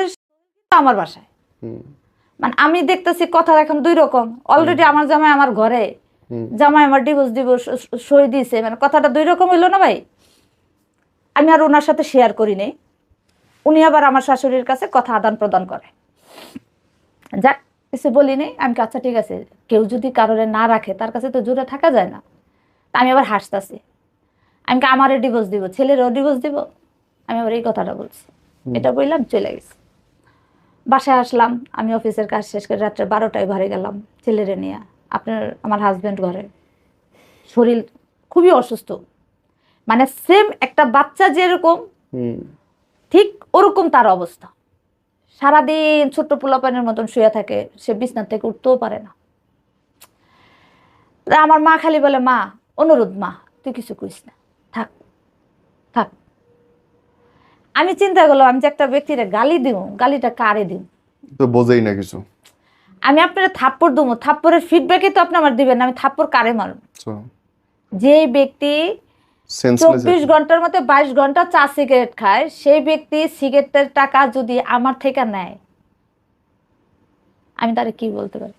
Speaker 1: আমার বাসায়,
Speaker 2: হুম।
Speaker 1: মানে আমি দেখতেছি কথা এখন দুই রকম। অলরেডি আমার জামাই আমার ঘরে, জামাই আমার ডিভোর্স দিব সই দিয়েছে, মানে কথাটা দুই রকম হইলো না ভাই। আমি আর ওনার সাথে শেয়ার করি নাই, উনি আবার আমার শাশুড়ির কাছে কথা আদান প্রদান করে। যাক কিছু বলি নেই, আমি আচ্ছা ঠিক আছে, কেউ যদি কারোরে না রাখে তার কাছে তো জুড়ে থাকা যায় না। তা আমি আবার হাসতাছি, আমি আমারে ডিভোর্স দিব, ছেলেরও ডিভোর্স দিব, আমি আবার এই কথাটা বলছি। এটা বললাম চলে গেছি। বাসায় আসলাম, আমি অফিসের কাজ শেষ করে রাত্রে 12টায় ঘরে গেলাম ছেলেরে নিয়ে। আমার হাজব্যান্ড ঘরে, শরীর খুবই অসুস্থ, মানে সেম একটা বাচ্চা যেরকম ঠিক ওরকম তার অবস্থা। সারাদিন ছোট্ট পোলাপানের মতন শুয়ে থাকে, সে বিছনার থেকে উঠতেও পারে না। তা আমার মা খালি বলে, মা অনুরোধ মা তুই কিছু করিস না, থাক থাক। আমি চিন্তা করলাম আমি যে একটা ব্যক্তিরে গালি দিব, গালিটা কারে দিব,
Speaker 2: তো বোঝেই না কিছু।
Speaker 1: আমি আপনার থাপ্পড় দেবো, থাপ্পড়ের ফিডব্যাকই তো আপনি আমার দিবেন না, আমি থাপ্পড় কারে মারব। যে ব্যক্তি 24 ঘন্টার মধ্যে 22 ঘন্টা চা সিগারেট খায়, সেই ব্যক্তি সিগারেটের টাকা যদি আমার থেকে নেয়, আমি তারে কি বলতে পারি।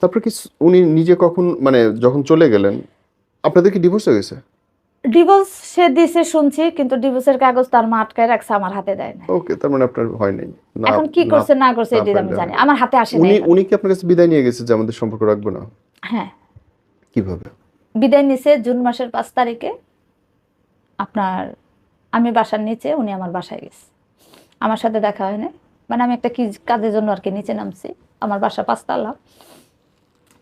Speaker 2: তারপর কি উনি নিজে কখন মানে যখন চলে গেলেন আপনাদের কি ডিভোর্স হয়ে গেছে?
Speaker 1: ডিভোর্স সে দিছে শুনছি, কিন্তু ডিভোর্সের কাগজ তার মা আটকায় রাখছে, আমার হাতে দেয় না।
Speaker 2: ওকে, তার মানে আপনার হয় নাই।
Speaker 1: এখন কি করছে না করছে এটা আমি জানি, আমার হাতে আসে
Speaker 2: উনি
Speaker 1: নাই।
Speaker 2: উনি কি আপনার কাছে বিদায় নিয়ে গেছে যে আমাদের সম্পর্ক রাখবো না?
Speaker 1: হ্যাঁ,
Speaker 2: কিভাবে
Speaker 1: বিদায় নিছে জুন মাসের 5 তারিখে। আপনার আমি বাসার নিচে, উনি আমার বাসায় গেছে, আমার সাথে দেখা হয় না। মানে আমি একটা কি কাজের জন্য আর কি নিচে নামছি, আমার বাসা 5 তলা।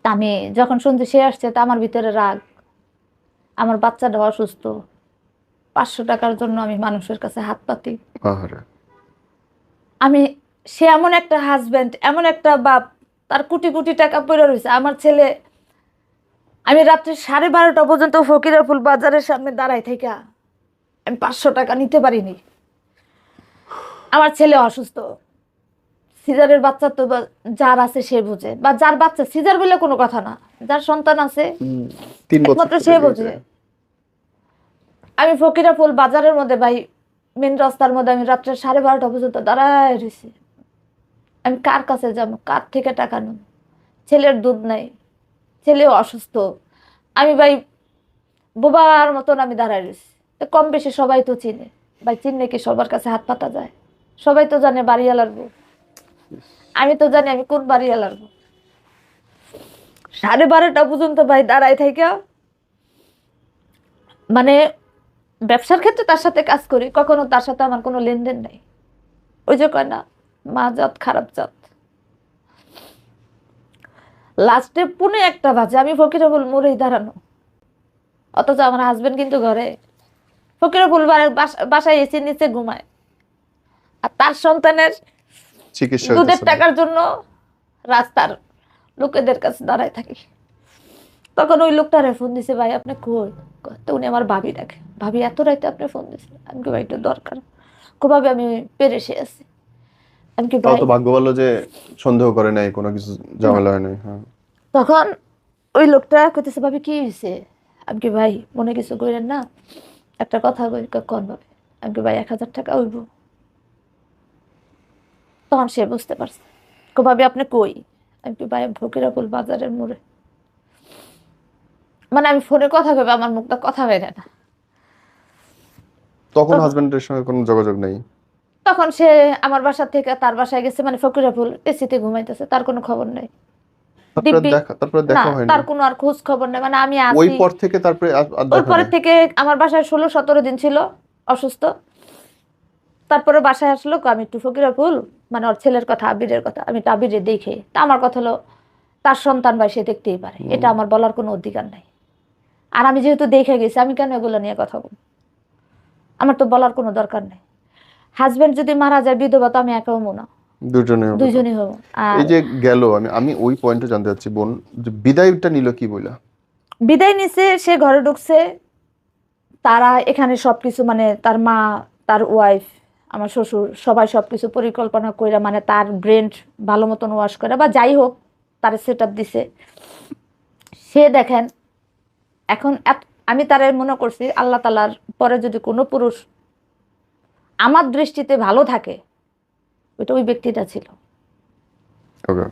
Speaker 1: তা আমি যখন শুনছি সে আসছে, তা আমার ভিতরে রাগ, আমার বাচ্চাটা অসুস্থ, 500 টাকার জন্য আমি মানুষের কাছে হাত পাতি।
Speaker 2: আহারে।
Speaker 1: আমি সে এমন একটা হাজব্যান্ড, এমন একটা বাপ, তার কোটি কোটি টাকা পড়ে রয়েছে। আমার ছেলে, আমি রাত্রে 12:30 পর্যন্ত ফকিরাপুল বাজারের সামনে দাঁড়াই থেকে আমি 500 টাকা নিতে পারিনি। আমার ছেলে অসুস্থ, সিজারের বাচ্চা তো যার আছে সে বুঝে, বা যার বাচ্চা, সিজার বলে কোনো কথা না, যার সন্তান আছে
Speaker 2: 3 বছর
Speaker 1: একমাত্র সে বোঝে। আমি ফকিরাপুল বাজারের মধ্যে ভাই, মেন রাস্তার মধ্যে আমি রাত্রে 12:30 পর্যন্ত দাঁড়ায় রয়েছি। আমি কার কাছে যাবো, কার থেকে টাকা নেব? ছেলের দুধ নাই, ছেলেও অসুস্থ। আমি ভাই বোবার মতন আমি দাঁড়ায় রয়েছি। তো কম বেশি সবাই তো চিনে ভাই, চিনলে কি সবার কাছে হাত পাতা যায়? সবাই তো জানে বাড়িওয়ালার বউ, আমি তো জানি আমি কোন বাড়িওয়ালার বউ। 12:30 পর্যন্ত ভাই দাঁড়ায় থেকে, মানে ব্যবসার ক্ষেত্রে তার সাথে কাজ করি, কখনো তার সাথে আমার কোনো লেনদেন নেই। ওই যে কয় না, মা জাত খারাপ জাত। লাস্টে 1:45 বাজে আমি ফকিরাপুল মোড়েই দাঁড়ানো, অথচ আমার হাজবেন্ড কিন্তু ঘরে। ফকিরাপুল বাসায় এসে নিচে ঘুমায়, আর তার সন্তানের
Speaker 2: চিকিৎসা
Speaker 1: দুধের
Speaker 2: হইতেছে না।
Speaker 1: টাকার জন্য রাস্তার লোকেদের কাছে দাঁড়ায় থাকি। তখন ওই লোকটারে ফোন দিছে, ভাই আপনি কই? তো উনি আমার ভাবি ডাকে, ভাবি এত রাইতে আপনি ফোন দিয়েছেন? আমি কি ভাই একটু দরকার, ভাবে আমি পেরেছে আছি। আমি কি
Speaker 2: তাও
Speaker 1: ভাই,
Speaker 2: তো ভাগ্য ভালো যে সন্দেহ করে নাই, কোনো কিছু ঝামেলা হয় নাই। হ্যাঁ,
Speaker 1: তখন ওই লোকটা কইতেছে, ভাবি কি হয়েছে? আমি কি ভাই মনে কিছু কইলেন না, একটা কথা কই। কোন ভাবে? আমি কি ভাই 1000 টাকা হইব? তখন সে বুঝতে পারছে, ভাবি আপনি কই? আমি কি ভাই ফকিরাপুল বাজারের মোড়ে। মানে আমি ফোনে কথা কইবে, আমার মুখটা কথা বের হয় না।
Speaker 2: তখন হাজবেন্ডের সঙ্গে কোনো যোগাযোগ নেই।
Speaker 1: তখন সে আমার বাসা থেকে তার বাসায় গেছে, মানে ফকিরাপুল এসিতে ঘুমাইতেছে, তার কোনো খবর নেই। দিব্যি
Speaker 2: তারপরে
Speaker 1: না,
Speaker 2: দেখা হয়নি।
Speaker 1: তার কোনো আর খোঁজ খবর নেই। মানে আমি
Speaker 2: ওই
Speaker 1: আসি,
Speaker 2: পর থেকে তারপরে আর
Speaker 1: ওই
Speaker 2: দেখা
Speaker 1: পরের
Speaker 2: নেই।
Speaker 1: থেকে আমার বাসায় 16-17 দিন ছিল অসুস্থ। তারপরে বাসায় আসলো, আমি একটু ফকিরাপুল, মানে ওর ছেলের কথা, আবিরের কথা, আমি তো আবিরে দেখে, তা আমার কথা হলো তার সন্তান ভাই, সে দেখতেই পারে, এটা আমার বলার কোনো অধিকার নাই। আর আমি যেহেতু দেখে গেছি, আমি কেন এগুলো নিয়ে কথা বলবো? আমার তো বলার কোনো দরকার নেই। হাজবেন্ড যদি মারা যায়, বিধবা তো আমি একাও না,
Speaker 2: দুজনে হবে তো।
Speaker 1: দুইজনই হবো। আর
Speaker 2: এই যে গেল, আমি ওই পয়েন্টে জানতে চাচ্ছি বোন, যে বিদায়টা নিল কি বইলা?
Speaker 1: বিদায় নিছে, সে ঘরে ঢুকছে, তারা এখানে সবকিছু, মানে তার মা, তার ওয়াইফ, আমার শ্বশুর, সবাই সবকিছু পরিকল্পনা কইরা, মানে তার ব্রেন ভালো মতন ওয়াশ করে বা যাই হোক, তার সেট আপ দিছে। সে দেখেন এখন আমি তারে মনে করছি আল্লাহ তালার পরে যদি কোনো পুরুষ আমার দৃষ্টিতে ভালো থাকে, ওইটা ওই ব্যক্তিটা ছিল।
Speaker 2: ওকে।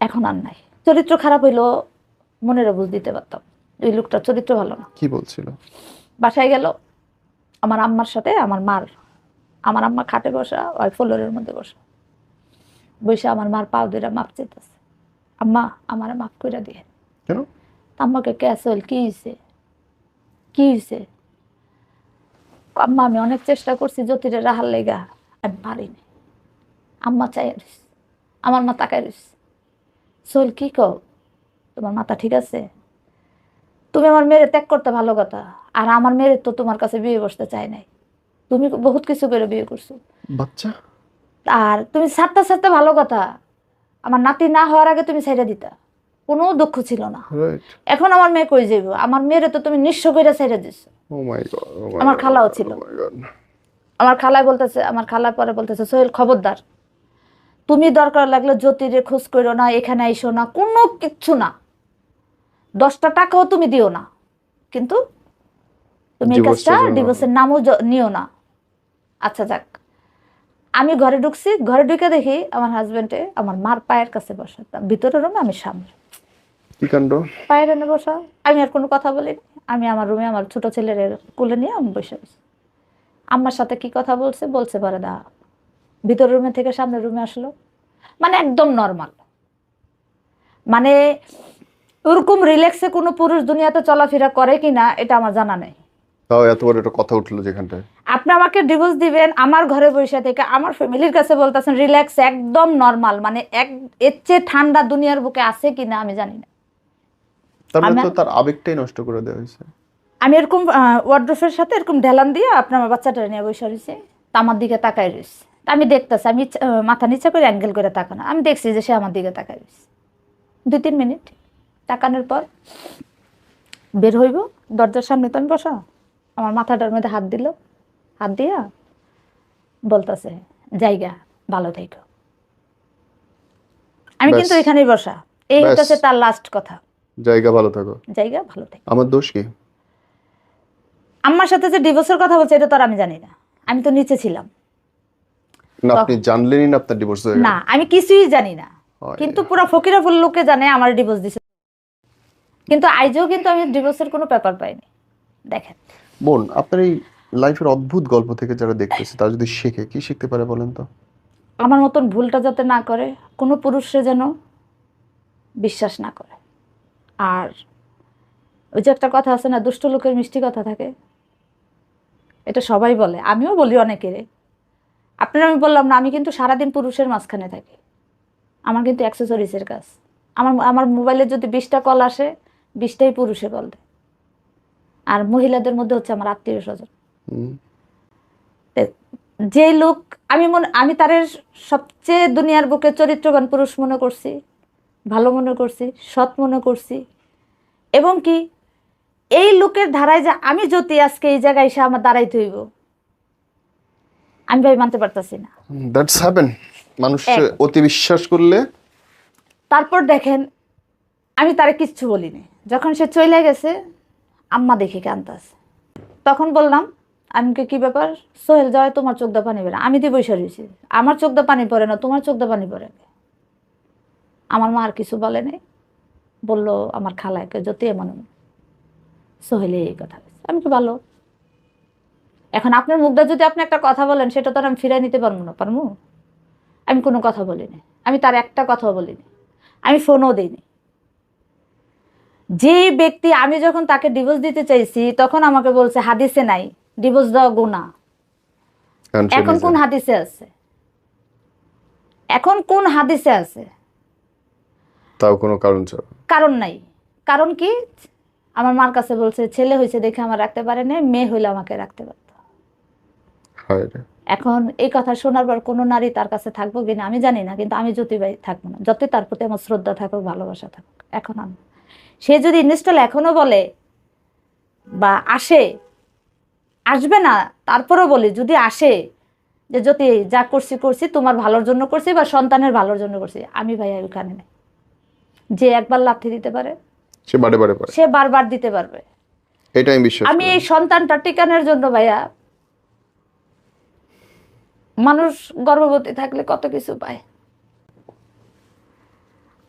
Speaker 1: এখন আর নাই। চরিত্র খারাপ হইলো মনেরে বুঝ দিতে পারতাম, ওই লোকটার চরিত্র ভালো না।
Speaker 2: কি বলছিল?
Speaker 1: বাসায় গেল আমার আম্মার সাথে, আমার আম্মা খাটে বসা, ওই ফ্লোরের মধ্যে বসা, বসে আমার মার পাও ধরে মাপ চেতেছে, আম্মা আমারে মাফ করে দিয়ে।
Speaker 2: কেন?
Speaker 1: আম্মাকে ক্যাসল কি হয়েছে, কি হয়েছে? আম্মা আমি অনেক চেষ্টা করছি জ্যোতিরে রাহার লেগা, আমি পারিনি। আম্মা চাই রইস, আমার মা তাকাই রইস। সোল কি কও, তোমার মাথা ঠিক আছে? তুমি আমার মেয়েরে ত্যাগ করতে ভালো কথা, আর আমার মেয়ের তো তোমার কাছে বিয়ে বসতে চাই নাই, তুমি বহুত কিছু করে বিয়ে করছো।
Speaker 2: বাচ্চা?
Speaker 1: আর তুমি ছাড়তে ছাড়তে ভালো কথা, আমার নাতি না হওয়ার আগে তুমি ছেড়ে দিতা, কোনো দুঃখ ছিল না।
Speaker 2: রাইট।
Speaker 1: এখন আমার মেয়ে কই যাইব? আমার মেয়েরে তো তুমি নিঃস্ব করে ছেড়ে দিছো।
Speaker 2: ও মাই গড।
Speaker 1: আমার খালাও ছিল। আমার খালায় বলতেছে, আমার খালায় পরে বলতেছে, সোহেল খবরদার, তুমি দরকার লাগলে জ্যোতিরে খোঁজ করো না, এখানে আইসো না, কোনো কিচ্ছু না, 10টা টাকাও তুমি দিও না, কিন্তু তুমি এই কাজটা, ডিভোর্সের নামও নিও না। আচ্ছা যাক, আমি ঘরে ঢুকছি, ঘরে ঢুকে দেখি আমার হাজবেন্ডে আমার মার পায়ের কাছে বসা, ভিতরে রুমে, আমি সামনে।
Speaker 2: কি কাণ্ড!
Speaker 1: পায়ের এনে বসা, আমি আর কোনো কথা বলিনি। আমি আমার রুমে আমার ছোট ছেলের কোলে নিয়ে আমি বসে বসে, আম্মার সাথে কি কথা বলছে পারে দা, ভিতর রুমে থেকে সামনের রুমে আসলো, মানে একদম নর্মাল। মানে ওরকম রিল্যাক্সে কোনো পুরুষ দুনিয়াতে চলাফেরা করে কিনা এটা আমার জানা নেই।
Speaker 2: তাও এত বড় একটা কথা উঠলো যেখানটায়।
Speaker 1: আপনি আমাকে ডিভোর্স দিবেন, আমার ঘরে বসে থেকে আমার ফ্যামিলির কাছে বলতেছেন রিল্যাক্স, একদম নর্মাল, মানে এর চেয়ে ঠান্ডা দুনিয়ার বুকে আছে কিনা আমি জানি না।
Speaker 2: তারপরে তো তার আবেগটাই নষ্ট করে দেওয়া হয়েছে।
Speaker 1: আমি এরকম ওয়ার্ড্রোফের সাথে এরকম ঢেলান দিয়ে আপনার আমার বাচ্চাটা নিয়ে বসে রয়েছে, তা আমার দিকে তাকায় রয়েছে। আমি দেখতেছি, আমি মাথা নিচে করে অ্যাঙ্গেল করে তাকানো, আমি দেখছি যে সে আমার দিকে তাকায় রয়েছে। 2-3 মিনিট তাকানোর পর বের হইব, দরজার সামনে তো আমি বসা, আমার মাথাটার মধ্যে হাত দিল, হাত দিয়া বলতেছে জায়গা ভালো থেকো। আমি
Speaker 2: ব্যাস।
Speaker 1: কিন্তু এখানেই বসা, এই
Speaker 2: ব্যাস।
Speaker 1: হচ্ছে তার লাস্ট কথা,
Speaker 2: জায়গা ভালো থাকো।
Speaker 1: জায়গা ভালো থেকো।
Speaker 2: আমার দোষ কি?
Speaker 1: আম্মার সাথে যে ডিভোর্সের কথা বলছে এটা তো আর আমি জানি না, আমি তো নিচে ছিলাম।
Speaker 2: না, আপনি জানলেনই না আপনার ডিভোর্স হয়ে গেল?
Speaker 1: না, আমি কিছুই জানি না,
Speaker 2: হয়।
Speaker 1: কিন্তু পুরো ফকিরাফুল লোকে জানে আমার ডিভোর্স দিছে, কিন্তু আইজও কিন্তু আমি ডিভোর্সের কোনো পেপার পাইনি। দেখেন
Speaker 2: বোন, আপনার এই লাইফের অদ্ভুত গল্প থেকে যারা দেখতেছে তারা যদি শেখে, কি শিখতে পারে বলেন তো?
Speaker 1: আমার মতন ভুলটা যাতে না করে, কোনো পুরুষে যেন বিশ্বাস না করে। আর ওই যে একটা কথা আছে না, দুষ্ট লোকের মিষ্টি কথা থাকে, এটা সবাই বলে, আমিও বলি অনেকের। আপনার আমি বললাম না, আমি কিন্তু সারাদিন পুরুষের মাঝখানে থাকি, আমার কিন্তু অ্যাক্সেসরিজের কাজ। আমার আমার মোবাইলে যদি 20টা কল আসে, 20টাই পুরুষে কল দেয়, আর মহিলাদের মধ্যে হচ্ছে আমার আত্মীয় স্বজন।
Speaker 2: হুম।
Speaker 1: যে লোক আমি তার সবচেয়ে দুনিয়ার বুকে চরিত্রবান পুরুষ মনে করছি, ভালো মনে করছি, সৎ মনে করছি, এবং কি এই লোকের ধারায় যে আমি যদি আজকে এই জায়গায় এসে আমার দাঁড়াইতে হইব, আমি ভাই মানতে পারতাছি না।
Speaker 2: That's happen. মানুষ
Speaker 1: এক।
Speaker 2: অতি বিশ্বাস করলে।
Speaker 1: তারপর দেখেন, আমি তারে কিচ্ছু বলিনি, যখন সে চলে গেছে আম্মা দেখে কান্তাছে, তখন বললাম, আমি কি ব্যাপার সোহেল, যাওয়ায় তোমার চোখ দা পানি পড়ে, আমি দিয়ে বসে রয়েছি, আমার চোখ দা পানি পড়ে না, তোমার চোখ দা পানি পড়ে। আমার মা আর কিছু বলে নাই, বললো আমার খালাকে যতই এমন সোহেলে এই কথা বলছে। আমি কি ভালো, এখন আপনার মুখটা যদি আপনি একটা কথা বলেন, সেটা তো আর আমি ফিরাই নিতে পারবো না, পারবো? আমি কোনো কথা বলিনি, আমি তার একটা কথাও বলিনি, আমি ফোনও দিইনি। যে ব্যক্তি, আমি যখন তাকে ডিভোর্স দিতে চাইছি তখন আমাকে বলছে হাদিসে নাই, ডিভোর্স দেওয়া গুনাহ। এখন কোন হাদিসে আছে? এখন কোন হাদিসে আছে?
Speaker 2: তাও কোনো কারণ ছাড়া।
Speaker 1: কারণ নাই। কারণ কি? আমার মার কাছে বলছে ছেলে হয়েছে দেখে আমার রাখতে পারে না, মেয়ে হইলে আমাকে রাখতে পারত।
Speaker 2: হয় রে।
Speaker 1: এখন এই কথা শোনার পর কোনো নারী তার কাছে থাকবো কিনা আমি জানি না, কিন্তু আমি যতই ভাই থাকবো না, যতই তার প্রতি আমার শ্রদ্ধা থাকুক, ভালোবাসা থাকুক। এখন আমি, সে যদি ইনস্টল এখনো বলে বা আসবে না, তারপরেও বলি যদি আসে যে যদি যা করছি করছি তোমার ভালোর জন্য করছি বা সন্তানের ভালোর জন্য করছি, আমি ভাই ওখানে নেই। যে একবার লাথি দিতে পারে
Speaker 2: সে বারে বারে পারে,
Speaker 1: সে বারবার দিতে পারবে।
Speaker 2: এটা আমি বিশ্বাস
Speaker 1: আমি
Speaker 2: করি।
Speaker 1: এই সন্তানটা টিকানোর জন্য ভাইয়া, মানুষ গর্ভবতী থাকলে কত কিছু পায়।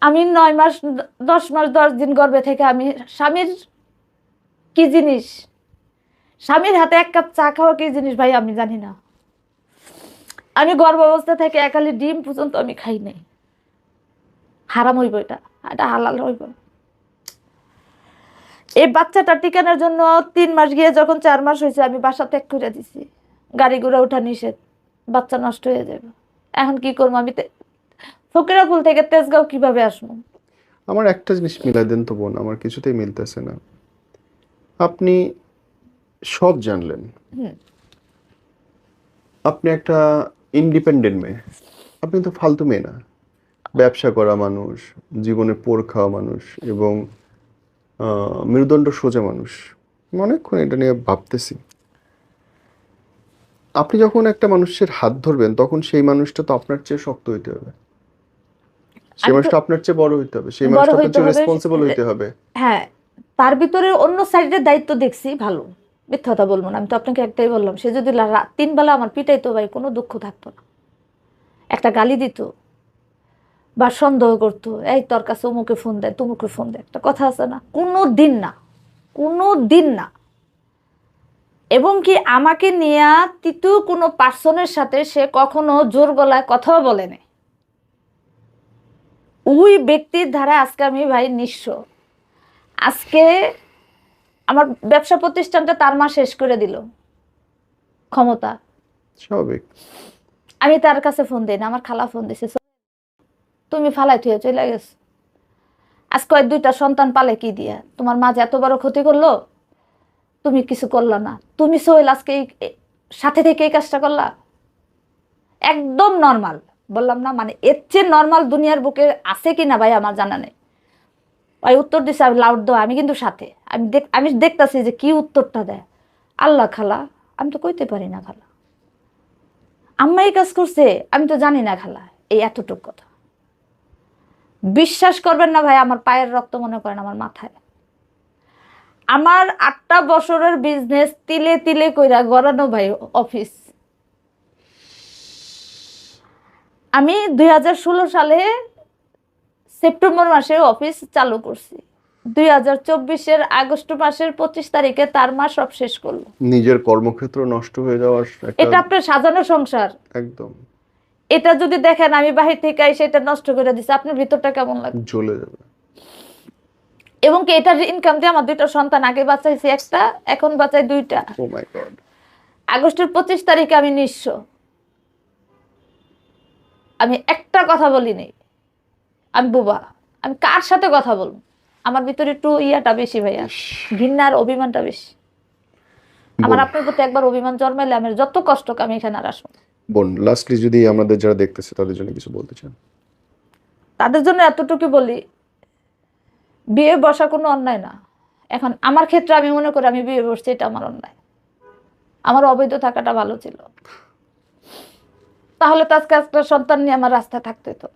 Speaker 1: আমি 9 মাস 10 মাস 10 দিন গর্ভে থেকে আমি স্বামীর কি জিনিস, স্বামীর হাতে 1 কাপ চা খাওয়া কি জিনিস ভাই আমি জানি না। আমি গর্ভাবস্থা থেকে একালি ডিম পর্যন্ত আমি খাই নাই। হারাম হইব, এটা হালাল হইব। এই বাচ্চাটা টিকানোর জন্য 3 মাস গিয়ে যখন 4 মাস হয়েছে, আমি বাসা ত্যাগ করে দিছি, গাড়ি ঘোড়া ওঠা নিষেধ, বাচ্চা নষ্ট হয়ে যাবে। এখন কি করবো আমি? ফকিরাপুল থেকে তেজগাঁও কিভাবে আসবো?
Speaker 2: আমার একটা জিনিস মিলাই দেন তো বোন, আমার কিছুতেই মিলতেছে না। আপনি সব জানলেন,
Speaker 1: হুম।
Speaker 2: আপনি একটা ইন্ডিপেন্ডেন্ট মেয়ে, আপনি তো ফালতু মেয়ে না, ব্যবসা করা মানুষ, জীবনে পোড় খাওয়া মানুষ, এবং মেরুদণ্ড সোজা মানুষ। আমি অনেকক্ষণ এটা নিয়ে ভাবতেছি। আপনি যখন একটা মানুষের হাত ধরবেন, তখন সেই মানুষটা তো আপনার চেয়ে শক্ত হইতে হবে, সেই
Speaker 1: আমি তো
Speaker 2: মানুষটা আপনার চেয়ে বড় হইতে হবে, সেই
Speaker 1: বড়
Speaker 2: মানুষটা আপনার
Speaker 1: হইতে
Speaker 2: চেয়ে
Speaker 1: হবে।
Speaker 2: রেসপন্সিবল হইতে হবে।
Speaker 1: হ্যাঁ, তার ভিতরে অন্য সাইডের দায়িত্ব দেখছি ভালো, মিথ্যা কথা বলবো না। আমি তো আপনাকে একটাই বললাম, সে যদি 3 বেলা আমার পিটাইতো ভাই, কোনো দুঃখ থাকতো না। একটা গালি দিত বা সন্দেহ করতো, এই তোর কাছে অমুকে ফোন দেয় তমুকে ফোন দেয়, একটা কথা আছে না, কোনো দিন না, কোনো দিন না। এবং কি আমাকে নিয়ে তৃতীয় কোনো পার্সনের সাথে সে কখনো জোর গলায় কথাও বলে নাই। ওই ব্যক্তির ধারা আজকে আমি ভাই নিঃস্ব। আজকে আমার ব্যবসা প্রতিষ্ঠানটা তার মা শেষ করে দিল, ক্ষমতা।
Speaker 2: স্বাভাবিক।
Speaker 1: আমি তার কাছে ফোন দিই না, আমার খালা ফোন দিছে, তুমি ফালাই থুয়ে চলে গেছো, আজকে 2টা সন্তান পালে কি দিয়া, তোমার মা যে এত বড় ক্ষতি করলো, তুমি কিছু করলা না, তুমি সোহেল আজকে সাথে থেকে এই কাজটা করলা। একদম নর্মাল বললাম না, মানে এর চেয়ে নর্মাল দুনিয়ার বুকে আছে কিনা ভাই আমার জানা নেই। ওই উত্তর দিছে, আমি লাউড দেওয়া, আমি কিন্তু সাথে আমি দেখতাছি যে কি উত্তরটা দেয়। আল্লাহ খালা, আমি তো কইতে পারি না খালা, আম্মা এই কাজ করছে, আমি তো জানি না খালা, এই এতটুক কথা। বিশ্বাস করবেন না ভাই, আমার পায়ের রক্ত মনে করেন আমার মাথায়। আমার 8টা বছরের বিজনেস তিলে তিলে কইরা গড়ানো ভাই অফিস। আমি 2016 সালে সেপ্টেম্বর মাসে অফিস চালু করছি, 2024-এর আগস্ট মাসের 25 তারিখে তার মা সব শেষ করলো।
Speaker 2: নিজের কর্মক্ষেত্র নষ্ট হয়ে যাওয়ার একটা
Speaker 1: এটা আপনার সাজানো সংসার।
Speaker 2: একদম
Speaker 1: এটা যদি দেখেন আমি বাহির থেকে এসে এটা নষ্ট করে দিচ্ছি, আপনার ভিতরটা কেমন লাগে?
Speaker 2: জ্বলে যাবে।
Speaker 1: এবং কি এটার ইনকাম দিয়ে আমার 2টা সন্তান, আগে বাঁচাইছি একটা, এখন বাঁচাই 2টা।
Speaker 2: ও মাই গড।
Speaker 1: আগস্টের 25 তারিখে আমি নিঃস্ব। আমি একটা কথা বলিনি, আমি বোবা, আমি কার সাথে কথা বলবো? আমার ভিতরে একটু ইয়াটা বেশি ভাইয়া, ঘৃণার অভিমানটা বেশি। আমার আপনার প্রতি একবার অভিমান জন্মাইলে আমার যত কষ্ট আমি এখানে আর আসবো না।
Speaker 2: বোন, লাস্টলি যদি আমাদের যারা দেখতেছে তাদের জন্য কিছু বলতে চান?
Speaker 1: তাদের জন্য এতটুকু বলি, বিয়ে বসা কোনো অন্যায় না। এখন আমার ক্ষেত্রে আমি মনে করি আমি বিয়ে বসছি, এটা আমার অন্যায়। আমার অবৈধ থাকাটা ভালো ছিল, তাহলে তো আজকে একটা সন্তান নিয়ে আমার রাস্তায় থাকতে হতো।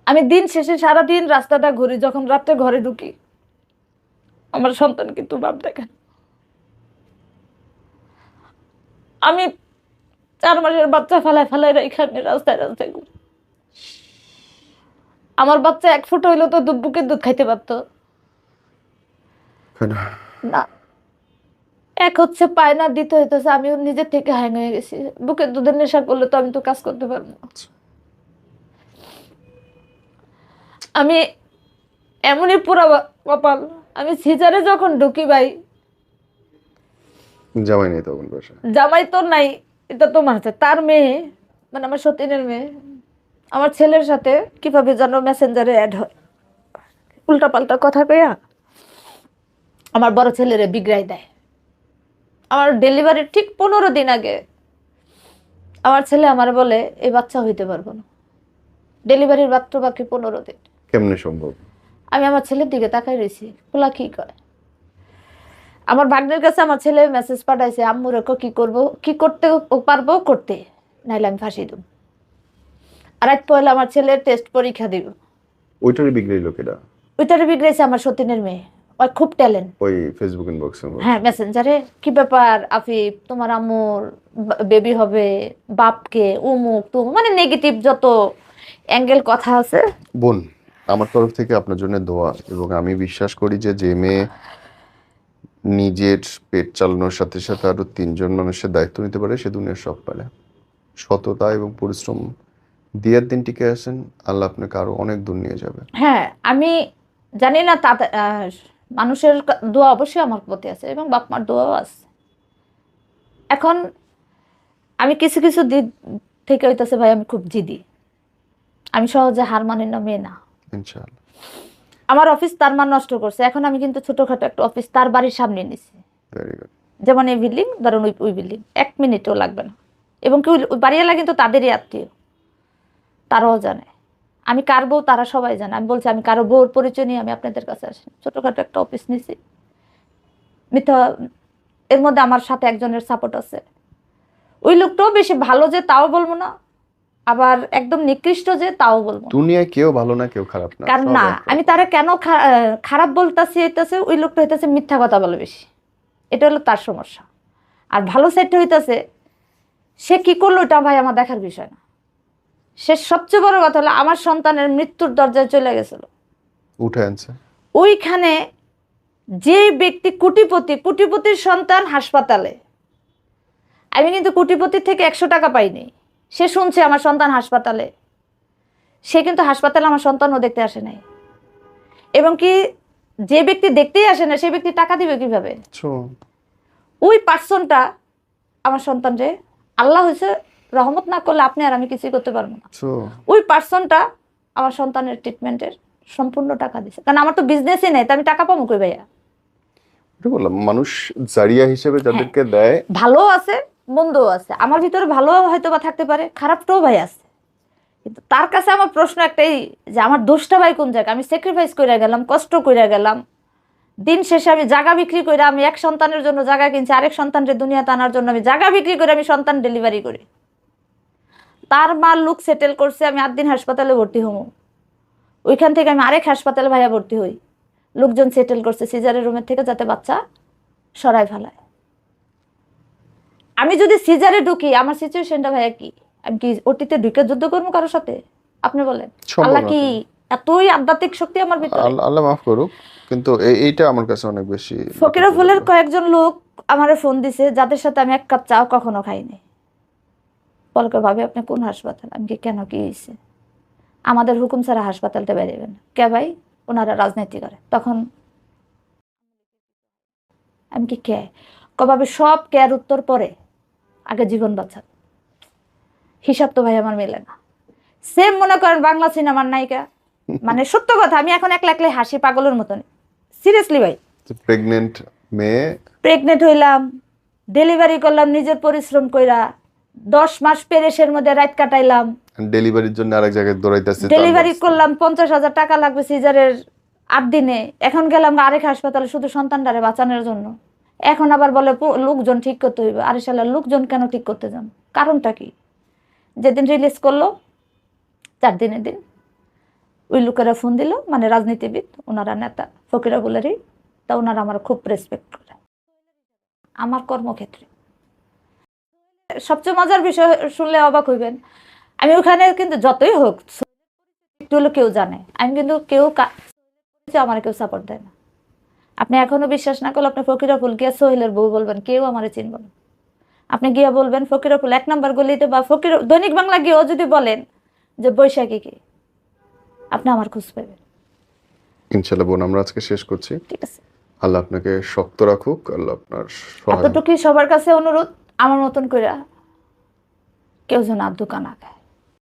Speaker 1: আমি দিন শেষে সারাদিন রাস্তাটা ঘুরি, যখন রাত্রে ঘরে ঢুকি আমার সন্তান কিন্তু বাপ দেখেন। আমি 4 মাসের বাচ্চা ফেলায় ফেলায় এখানে রাস্তায় রাস্তায় ঘুরি। আমার বাচ্চা 1 ফুট হইলো তো বুকের দুধ খাইতে পারতো না। এক হচ্ছে পায় না, দিতে হইতেছে আমিও নিজের থেকে হ্যাং হয়ে গেছি। বুকের দুধের নেশা করলে তো আমি তো কাজ করতে পারবো না। আমি এমনই পুরা কপাল, আমি সিজারে যখন ঢুকি ভাই,
Speaker 2: জামাই নেই তখন বাসা?
Speaker 1: জামাই তো নাই, এটা তো মানছে। তার মেয়ে, মানে আমার সতীনের মেয়ে, আমার ছেলের সাথে কিভাবে যেন মেসেঞ্জারে অ্যাড হয়, উল্টা পাল্টা কথা কইয়া আমার বড় ছেলেরে বিগড়াই দেয়। আমার ডেলিভারির ঠিক 15 দিন আগে আমার ছেলে আমার বলে এই বাচ্চা হইতে পারবো না, ডেলিভারির মাত্র বাকি 15 দিন।
Speaker 2: কেমনে সম্ভব?
Speaker 1: আমি আমার ছেলের দিকে তাকাই রয়েছি, পোলা কি কয়। আমার ভাগ্নের কাছে আমার ছেলে মেসেজ পাঠাইছে, আম্মু রেখো, কি করব, কি করতে পারবো করতে, নাইলে আমি ফাঁসি দেব। আর এক পয়লা আমার ছেলে টেস্ট পরীক্ষা দিব।
Speaker 2: ওইটারই বিগড়াইল কেডা?
Speaker 1: ওইটারে বিগড়াইছে আমার সতীনের মেয়ে, ওই খুব ট্যালেন্ট।
Speaker 2: ওই ফেসবুক ইনবক্সে?
Speaker 1: হ্যাঁ, মেসেঞ্জারে, কি ব্যাপার আফিফ, তোমার আম্মুর বেবি হবে, বাপকে উমুক তুমুক, মানে নেগেটিভ যত অ্যাঙ্গেল কথা আছে।
Speaker 2: বোন, আমার তরফ থেকে আপনার জন্য দোয়া, এবং আমি বিশ্বাস করি যে যে মেয়ে নিজের পেট চালানোর সাথে সাথে আরো 3জন মানুষের দায়িত্ব নিতে পারে সে দুনিয়ার সব পারে। সততা এবং পরিশ্রম দিয়ার দিন টিকে আছেন, আল্লাহ আপনাকে আরো অনেক দূর নিয়ে যাবে।
Speaker 1: হ্যাঁ, আমি জানি না তাতে মানুষের দোয়া অবশ্যই আমার প্রতি আছে এবং বাপ মার দোয়াও আছে। এখন আমি কিছু কিছু দিক থেকে হইতেছে ভাই আমি খুব জিদি, আমি সহজে হার মানি না মেয়ে না।
Speaker 2: ইনশাআল্লাহ।
Speaker 1: আমার অফিস তার মান নষ্ট করছে, এখন আমি কিন্তু ছোটখাটো একটা অফিস তার বাড়ির সামনে নিছি।
Speaker 2: Very good.
Speaker 1: যেমন এই বিল্ডিং, ধরুন ওই বিল্ডিং 1 মিনিটও লাগবে না। এবং কি ওই বাড়িওয়ালা কিন্তু তাদেরই আত্মীয়, তারাও জানে আমি কার বউ, তারা সবাই জানে। আমি বলছি আমি কারো বউর পরিচয় নিয়ে আমি আপনাদের কাছে আসি, ছোটখাটো একটা অফিস নিছি। মিথ্যা, এর মধ্যে আমার সাথে একজনের সাপোর্ট আছে। ওই লোকটাও বেশি ভালো যে তাও বলবো না, আবার একদম নিকৃষ্ট যে তাও বলবো না।
Speaker 2: দুনিয়ায় কেউ ভালো না কেউ খারাপ না,
Speaker 1: কারণ
Speaker 2: সব
Speaker 1: না,
Speaker 2: একরকম।
Speaker 1: আমি তারা কেন খারাপ বলতেছি, হইতেছে ওই লোকটা হইতেছে মিথ্যা কথা বলে বেশি, এটা হলো তার সমস্যা। আর ভালো সাইডটা হইতেছে সে কি করলো এটা ভাই আমার দেখার বিষয় না। সে সবচেয়ে বড় কথা হলো আমার সন্তানের মৃত্যুর দরজায় চলে গেছিল,
Speaker 2: উঠে আনছে।
Speaker 1: ওইখানে যে ব্যক্তি কোটিপতি, কোটিপতির সন্তান হাসপাতালে, আমি কিন্তু কোটিপতির থেকে 100 টাকা পাইনি। সে শুনছে আমার সন্তান হাসপাতালে, সে কিন্তু হাসপাতালে আমার সন্তানও দেখতে আসে নাই। এবং কি যে ব্যক্তি দেখতেই আসে না সেই ব্যক্তি টাকা দিবে কিভাবে? ওই পার্সনটা আমার সন্তানরে, আল্লাহ হয়েছে রহমত না করলে আপনি আর আমি কিছুই করতে পারবো না, ওই পার্সনটা আমার সন্তানের ট্রিটমেন্টের সম্পূর্ণ টাকা দিছে। কারণ আমার তো বিজনেসই নেই, তো আমি টাকা পাবো কই ভাইয়া?
Speaker 2: বললাম মানুষ জারিয়া হিসেবে যাদেরকে দেয়,
Speaker 1: ভালো আছে মন্দও আছে, আমার ভিতরে ভালো হয়তো বা থাকতে পারে, খারাপটাও ভাই আছে। কিন্তু তার কাছে আমার প্রশ্ন একটাই, যে আমার দোষটা ভাই কোন জায়গায়? আমি স্যাক্রিফাইস করে গেলাম, কষ্ট করে গেলাম, দিন শেষে আমি জায়গা বিক্রি করে, আমি এক সন্তানের জন্য জায়গা কিনছি, আরেক সন্তানকে দুনিয়াতে আনার জন্য আমি জায়গা বিক্রি করে আমি সন্তান ডেলিভারি করি। তার মা লোক সেটেল করছে, আমি 8 দিন হাসপাতালে ভর্তি হবো, ওইখান থেকে আমি আরেক হাসপাতালে ভাইয়া ভর্তি হই, লোকজন সেটেল করছে সিজারের রুমের থেকে যাতে বাচ্চা সরাই ফেলায়। আমি যদি সিজারে ঢুকি, আমার সিচুয়েশনটা ভাইয়া কি? আমি কি ওটিতে ঢুকে যুদ্ধ করবো কারোর সাথে? আপনি বলেন।
Speaker 2: সম্ভব
Speaker 1: আল্লাহ
Speaker 2: না
Speaker 1: কি
Speaker 2: তো।
Speaker 1: এতই আধ্যাত্মিক শক্তি আমার ভিতরে?
Speaker 2: আল্লাহ মাফ করুক, কিন্তু এইটা আমার কাছে অনেক বেশি
Speaker 1: ফকিরা ফুলের কয়েকজন লোক আমারে ফোন দিছে, যাদের সাথে আমি 1 কাপ চাও কখনো খাইনি। বলকে ভাবি আপনি কোন হাসপাতাল? আমি কি কেন, কি হয়েছে? আমাদের হুকুম ছাড়া হাসপাতালটা বেরোবেন। কে ভাই? ওনারা রাজনীতি করে। তখন আমি কি কে? কভাবে সব কেয়ার উত্তর পরে, আগে জীবন বাঁচান। হিসাব তো ভাই আমার মেলে না। সেম মনে করেন বাংলা সিনেমার নায়িকা, মানে সত্য কথা, আমি এখন একলা একলাই হাসি পাগলের মতন, সিরিয়াসলি ভাই।
Speaker 2: প্রেগনেন্ট মেয়ে,
Speaker 1: প্রেগনেন্ট হইলাম, ডেলিভারি করলাম নিজের পরিশ্রম কইরা, 10 মাস পেরেশের মধ্যে রাত কাটাইলাম,
Speaker 2: ডেলিভারির জন্য আরেক জায়গায় দৌড়াইতেছে,
Speaker 1: ডেলিভারি করলাম, 50,000 টাকা লাগবে সিজারের 8 দিনে। এখন গেলাম আরেক হাসপাতালে শুধু সন্তানটারে বাঁচানোর জন্য। এখন আবার বলে লোকজন ঠিক করতে হইবে। আরে শালা, লোকজন কেন ঠিক করতে যান? কারণটা কি? যেদিন রিলিজ করলো 4 দিনের দিন ওই লোকেরা ফোন দিল, মানে রাজনীতিবিদ, ওনারা নেতা, ফকিরা বলেরই, তা ওনারা আমার খুব রেসপেক্ট করে আমার কর্মক্ষেত্রে। সবচেয়ে মজার বিষয় শুনলে অবাক হইবেন, আমি ওখানে কিন্তু যতই হোক একটু হলো কেউ জানে, আমি কিন্তু কেউ আমার কেউ সাপোর্ট দেয় না। আপনি এখনো বিশ্বাস না করলে আপনি ফকিরাফুল গিয়া সোহেলের বউ বলবেন, কেউ আমার চিনব না। আপনি গিয়া বলবেন ফকিরাফুল 1 নম্বর গলিতে, বা ফকির দৈনিক বাংলা গিয়েও যদি বলেন যে বৈশাখী কি, আপনি আমার খোঁজ পাবেন।
Speaker 2: ইনশাআল্লাহ বোন, আমরা আজকে শেষ করছি।
Speaker 1: ঠিক আছে,
Speaker 2: আল্লাহ আপনাকে শক্ত রাখুক, আল্লাহ আপনার সহায়।
Speaker 1: এতটুকুই সবার কাছে অনুরোধ, আমার মতন করে কেউ যেন আর দোকান আঁকায়।